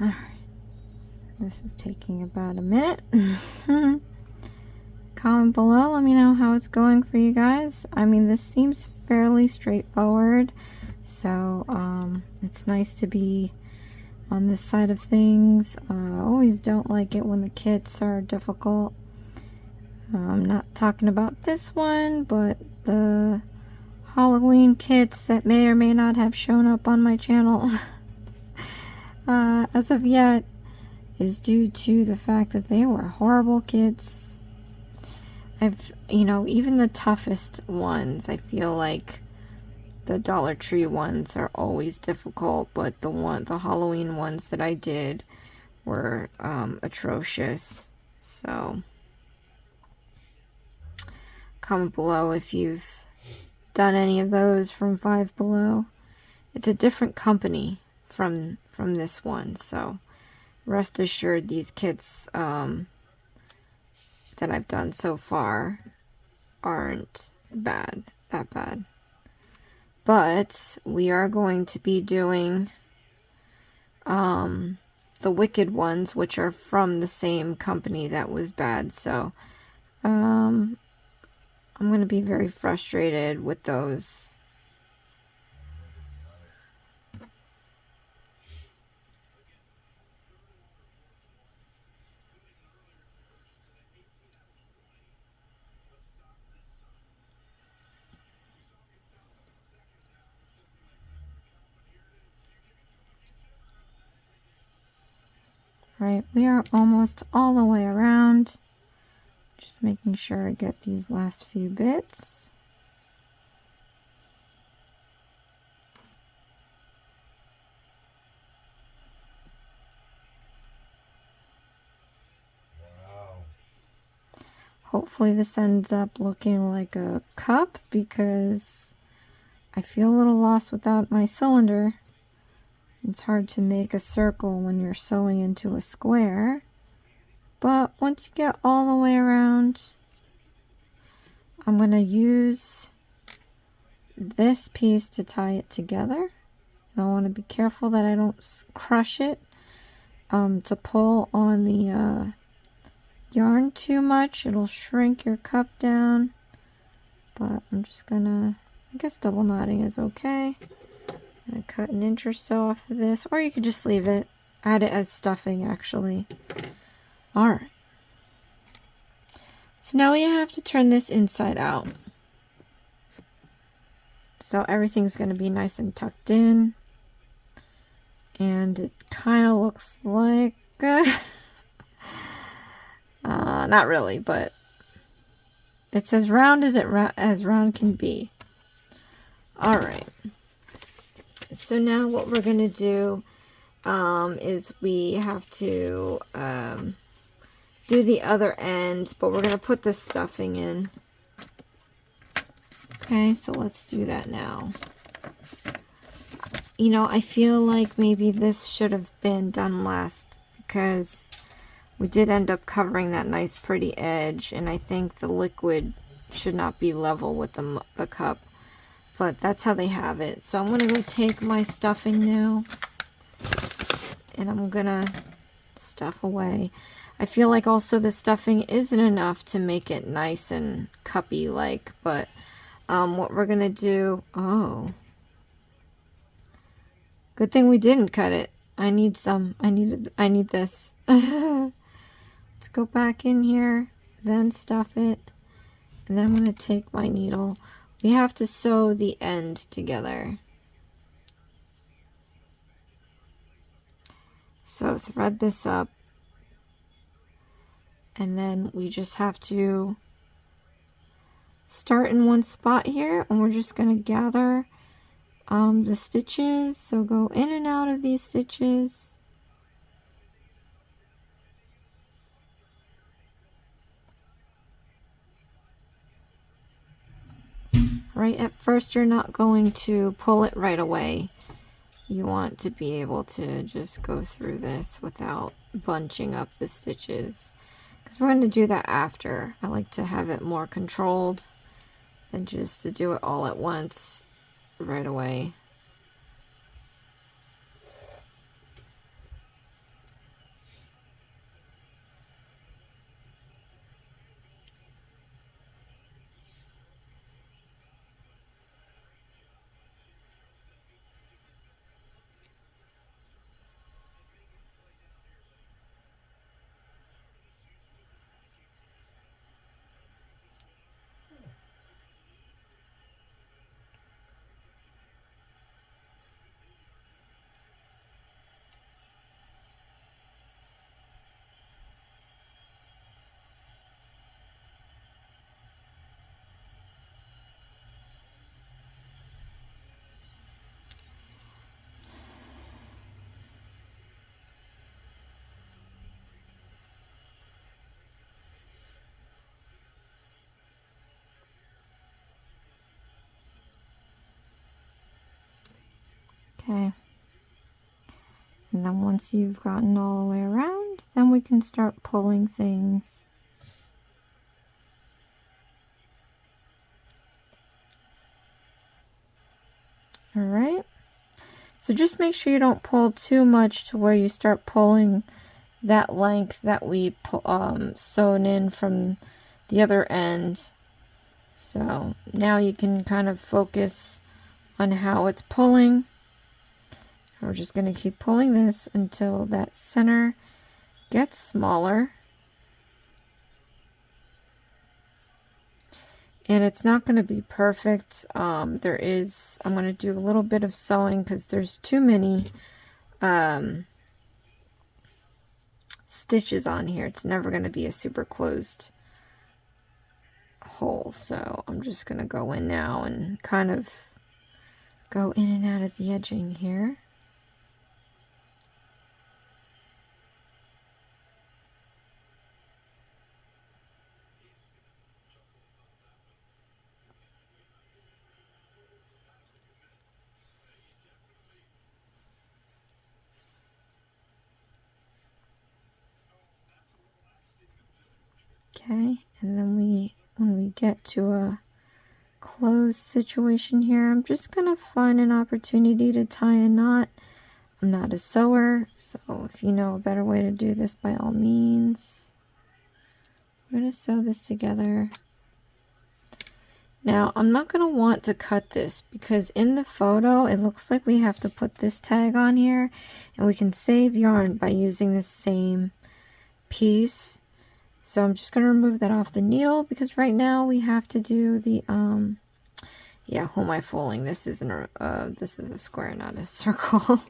Alright. This is taking about a minute. Comment below, let me know how it's going for you guys. I mean, this seems fairly straightforward, so it's nice to be on this side of things. I always don't like it when the kits are difficult. I'm not talking about this one, but the Halloween kits that may or may not have shown up on my channel as of yet is due to the fact that they were horrible kits. You know, even the toughest ones, I feel like the Dollar Tree ones are always difficult, but the Halloween ones that I did were atrocious. So comment below if you've done any of those from Five Below. It's a different company from this one, so rest assured these kits that I've done so far aren't that bad. But we are going to be doing the Wicked ones, which are from the same company that was bad, so I'm going to be very frustrated with those. Right, we are almost all the way around. Just making sure I get these last few bits. Wow. Hopefully this ends up looking like a cup, because I feel a little lost without my cylinder. It's hard to make a circle when you're sewing into a square. But once you get all the way around, I'm going to use this piece to tie it together. And I want to be careful that I don't crush it to pull on the yarn too much. It'll shrink your cup down. But I'm just going to, I guess double knotting is okay. I'm going to cut an inch or so off of this, or you could just leave it. Add it as stuffing, actually. Alright. So now we have to turn this inside out. So everything's going to be nice and tucked in. And it kind of looks like... not really, but it's as round as as round can be. Alright. So now what we're going to do is we have to do the other end, but we're going to put the stuffing in. Okay, so let's do that now. You know, I feel like maybe this should have been done last, because we did end up covering that nice pretty edge, and I think the liquid should not be level with the cup. But that's how they have it. So I'm going to go take my stuffing now, and I'm going to stuff away. I feel like also the stuffing isn't enough to make it nice and cuppy like, but what we're going to do... Oh. Good thing we didn't cut it. I need some. I need this. Let's go back in here, then stuff it, and then I'm going to take my needle. We have to sew the end together. So thread this up, and then we just have to start in one spot here, and we're just going to gather the stitches. So go in and out of these stitches. Right, at first you're not going to pull it right away. You want to be able to just go through this without bunching up the stitches, because we're going to do that after. I like to have it more controlled than just to do it all at once right away. Okay. And then once you've gotten all the way around, then we can start pulling things. All right. So just make sure you don't pull too much to where you start pulling that length that we sewn in from the other end. So now you can kind of focus on how it's pulling. We're just going to keep pulling this until that center gets smaller. And it's not going to be perfect. I'm going to do a little bit of sewing because there's too many stitches on here. It's never going to be a super closed hole. So I'm just going to go in now and kind of go in and out of the edging here. Okay, and then when we get to a closed situation here, I'm just gonna find an opportunity to tie a knot. I'm not a sewer, so if you know a better way to do this, by all means. We're gonna sew this together. Now, I'm not gonna want to cut this because in the photo, it looks like we have to put this tag on here, and we can save yarn by using the same piece. So I'm just going to remove that off the needle because right now we have to do the, yeah, who am I fooling? This isn't this is a square, not a circle.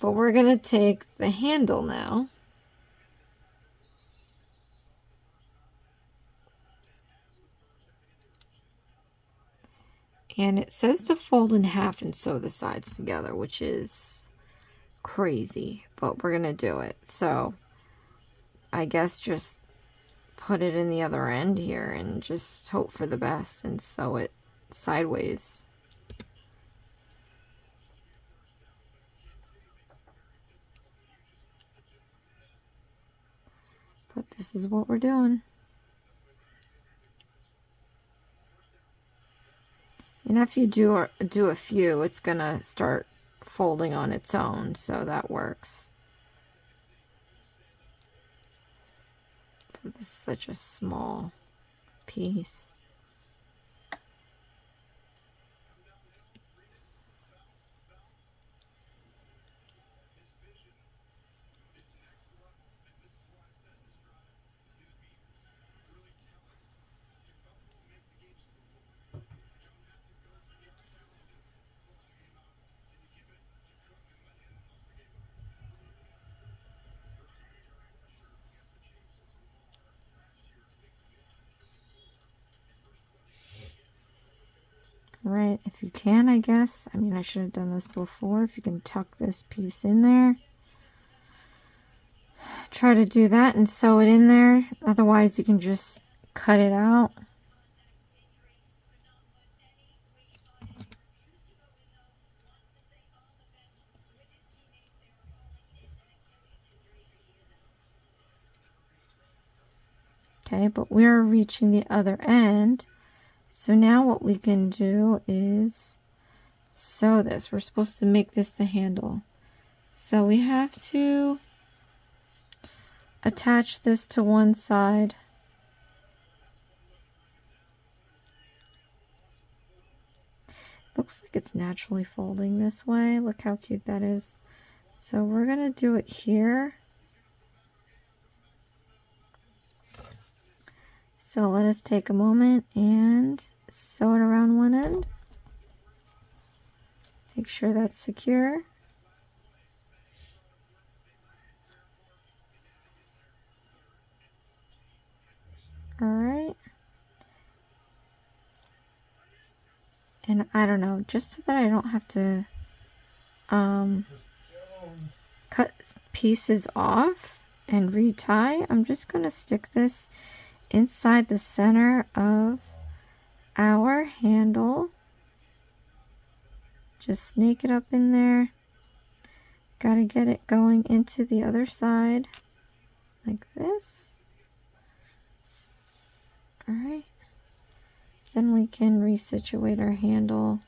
But we're going to take the handle now. And it says to fold in half and sew the sides together, which is crazy, but we're going to do it. So I guess just put it in the other end here and just hope for the best and sew it sideways. But this is what we're doing. And if you do a few, it's gonna start folding on its own, so that works. This is such a small piece. Right, if you can, I guess. I mean, I should have done this before. If you can tuck this piece in there. Try to do that and sew it in there. Otherwise, you can just cut it out. Okay, but we're reaching the other end. So now what we can do is sew this. We're supposed to make this the handle. So we have to attach this to one side. Looks like it's naturally folding this way. Look how cute that is. So we're going to do it here. So let us take a moment and sew it around one end. Make sure that's secure. All right. And I don't know, just so that I don't have to cut pieces off and retie, I'm just going to stick this inside the center of our handle, Just snake it up in there. Gotta get it going into the other side like this. All right. Then we can resituate our handle.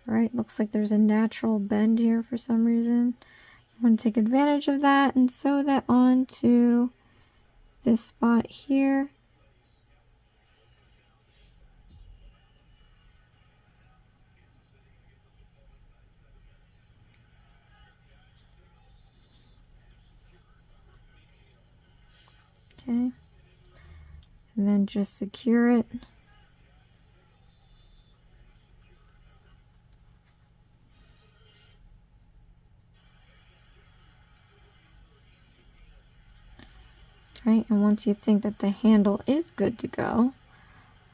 All right, looks like there's a natural bend here for some reason. I'm going to take advantage of that and sew that onto this spot here. Okay. And then just secure it. Right, and once you think that the handle is good to go,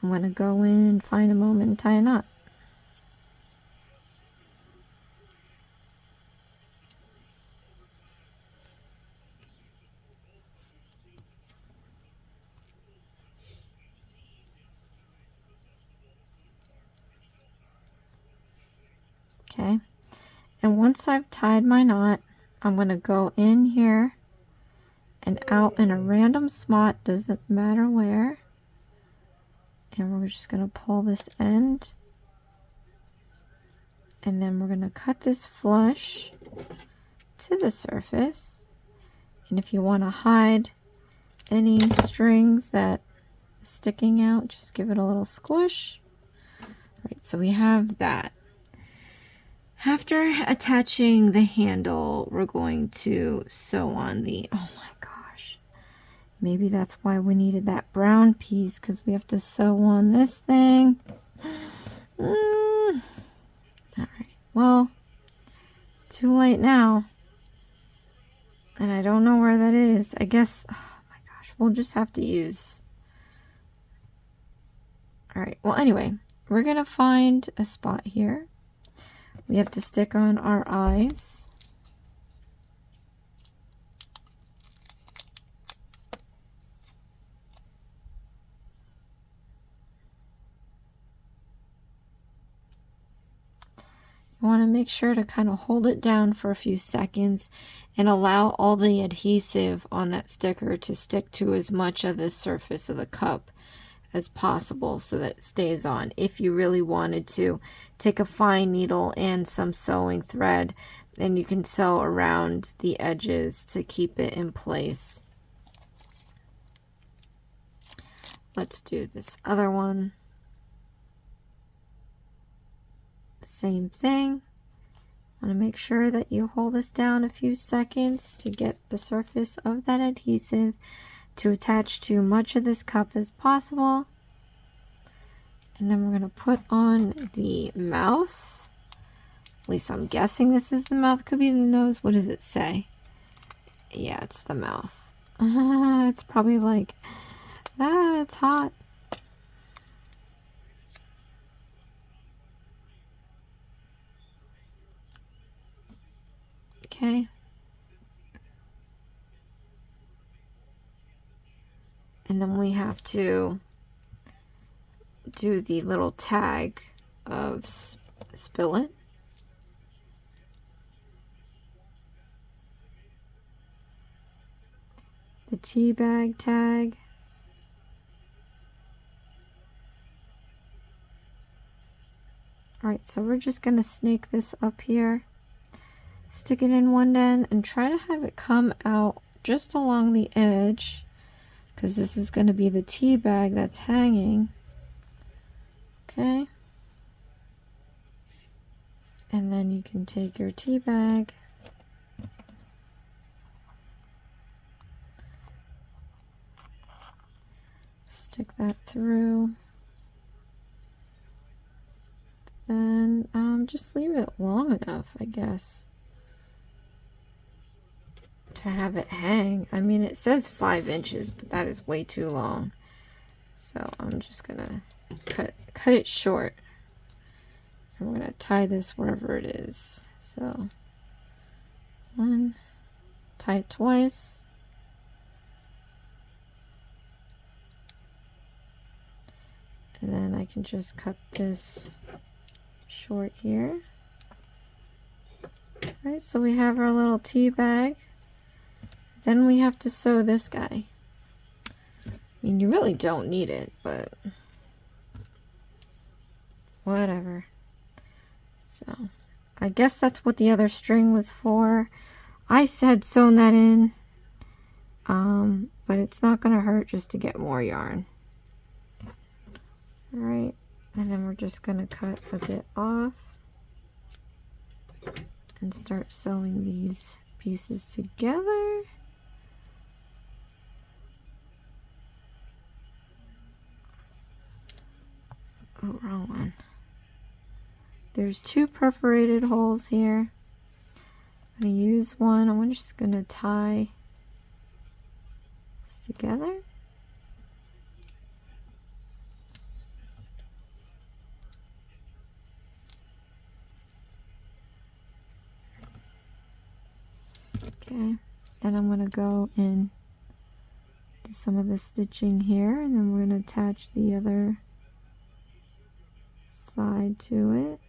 I'm going to go in and find a moment and tie a knot. Okay, and once I've tied my knot, I'm going to go in here and out in a random spot, doesn't matter where. And we're just going to pull this end. And then we're going to cut this flush to the surface. And if you want to hide any strings that are sticking out, just give it a little squish. All right, so we have that. After attaching the handle, we're going to sew on the, oh my gosh, maybe that's why we needed that brown piece, because we have to sew on this thing. All right, well, too late now. And I don't know where that is. I guess, oh my gosh, we'll just have to use. All right, well, anyway, we're going to find a spot here. We have to stick on our eyes. You want to make sure to kind of hold it down for a few seconds and allow all the adhesive on that sticker to stick to as much of the surface of the cup as possible so that it stays on. If you really wanted to, take a fine needle and some sewing thread and you can sew around the edges to keep it in place. Let's do this other one. Same thing. Want to make sure that you hold this down a few seconds to get the surface of that adhesive to attach to much of this cup as possible. And then we're going to put on the mouth. At least I'm guessing this is the mouth. Could be the nose. What does it say? Yeah, it's the mouth. It's probably like, it's hot. Okay. And then we have to do the little tag of spill it. The tea bag tag. Alright, so we're just going to snake this up here. Stick it in one end and try to have it come out just along the edge, because this is going to be the tea bag that's hanging. Okay. And then you can take your tea bag, stick that through, and just leave it long enough, I guess, to have it hang. I mean, it says 5 inches, but that is way too long. So I'm just gonna cut it short. And we're gonna tie this wherever it is. So one, tie it twice. And then I can just cut this short here. Alright, so we have our little tea bag. Then we have to sew this guy. I mean, you really don't need it, but whatever. So, I guess that's what the other string was for. I said sewn that in, but it's not gonna hurt just to get more yarn. Alright, and then we're just gonna cut a bit off and start sewing these pieces together. Oh, wrong one. There's 2 perforated holes here. I'm going to use one. I'm just going to tie this together. Okay, then I'm going to go in to some of the stitching here, and then we're going to attach the other side to it.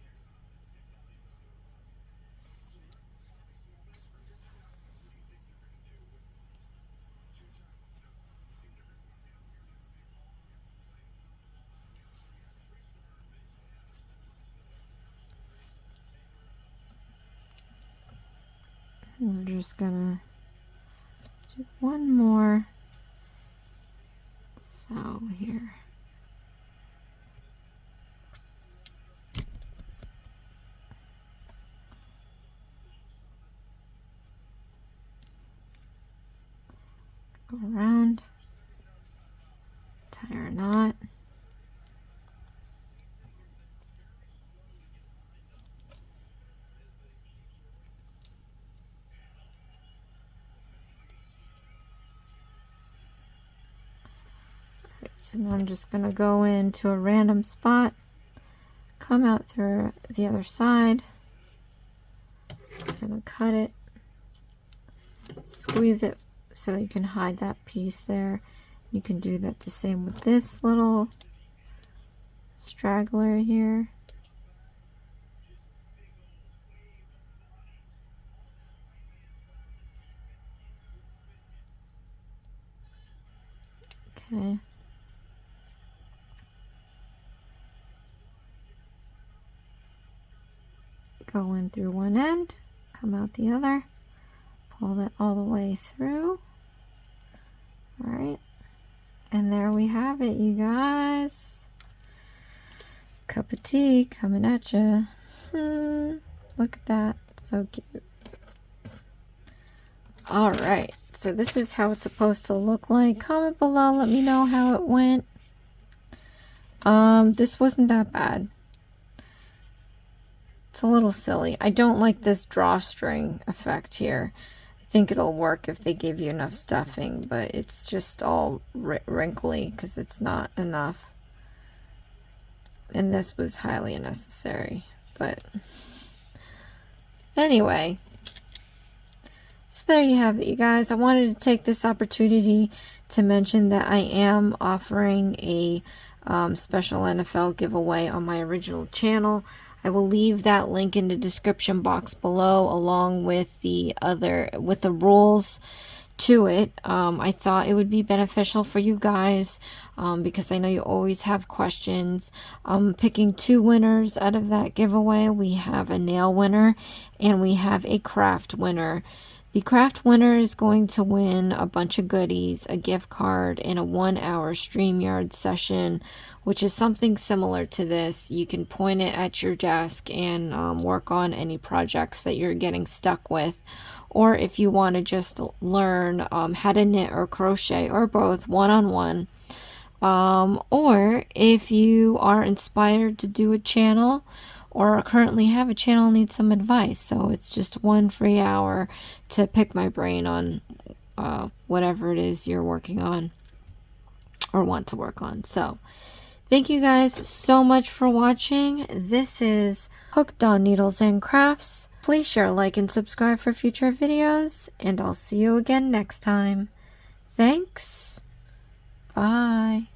And we're just gonna do one more sew here. Go around, tie our knot. So now I'm just going to go into a random spot, come out through the other side, I'm going to cut it, squeeze it so you can hide that piece there. You can do that the same with this little straggler here. Okay. Go in through one end, come out the other, pull that all the way through. All right, and there we have it, you guys. Cup of tea coming at you. Look at that, so cute. All right, so this is how it's supposed to look like. Comment below, let me know how it went. This wasn't that bad. It's a little silly. I don't like this drawstring effect here. I think it'll work if they give you enough stuffing, but it's just all wrinkly because it's not enough. And this was highly unnecessary, but anyway. So there you have it, you guys. I wanted to take this opportunity to mention that I am offering a special NFL giveaway on my original channel. I will leave that link in the description box below, along with the rules to it. I thought it would be beneficial for you guys because I know you always have questions. I'm picking 2 winners out of that giveaway. We have a nail winner and we have a craft winner. The craft winner is going to win a bunch of goodies, a gift card, and a 1-hour StreamYard session, which is something similar to this. You can point it at your desk and work on any projects that you're getting stuck with. Or if you want to just learn how to knit or crochet, or both, one-on-one. Or if you are inspired to do a channel, or currently have a channel and need some advice. So it's just 1 free hour to pick my brain on whatever it is you're working on or want to work on. So thank you guys so much for watching. This is Hooked on Needles and Crafts. Please share, like, and subscribe for future videos, and I'll see you again next time. Thanks. Bye.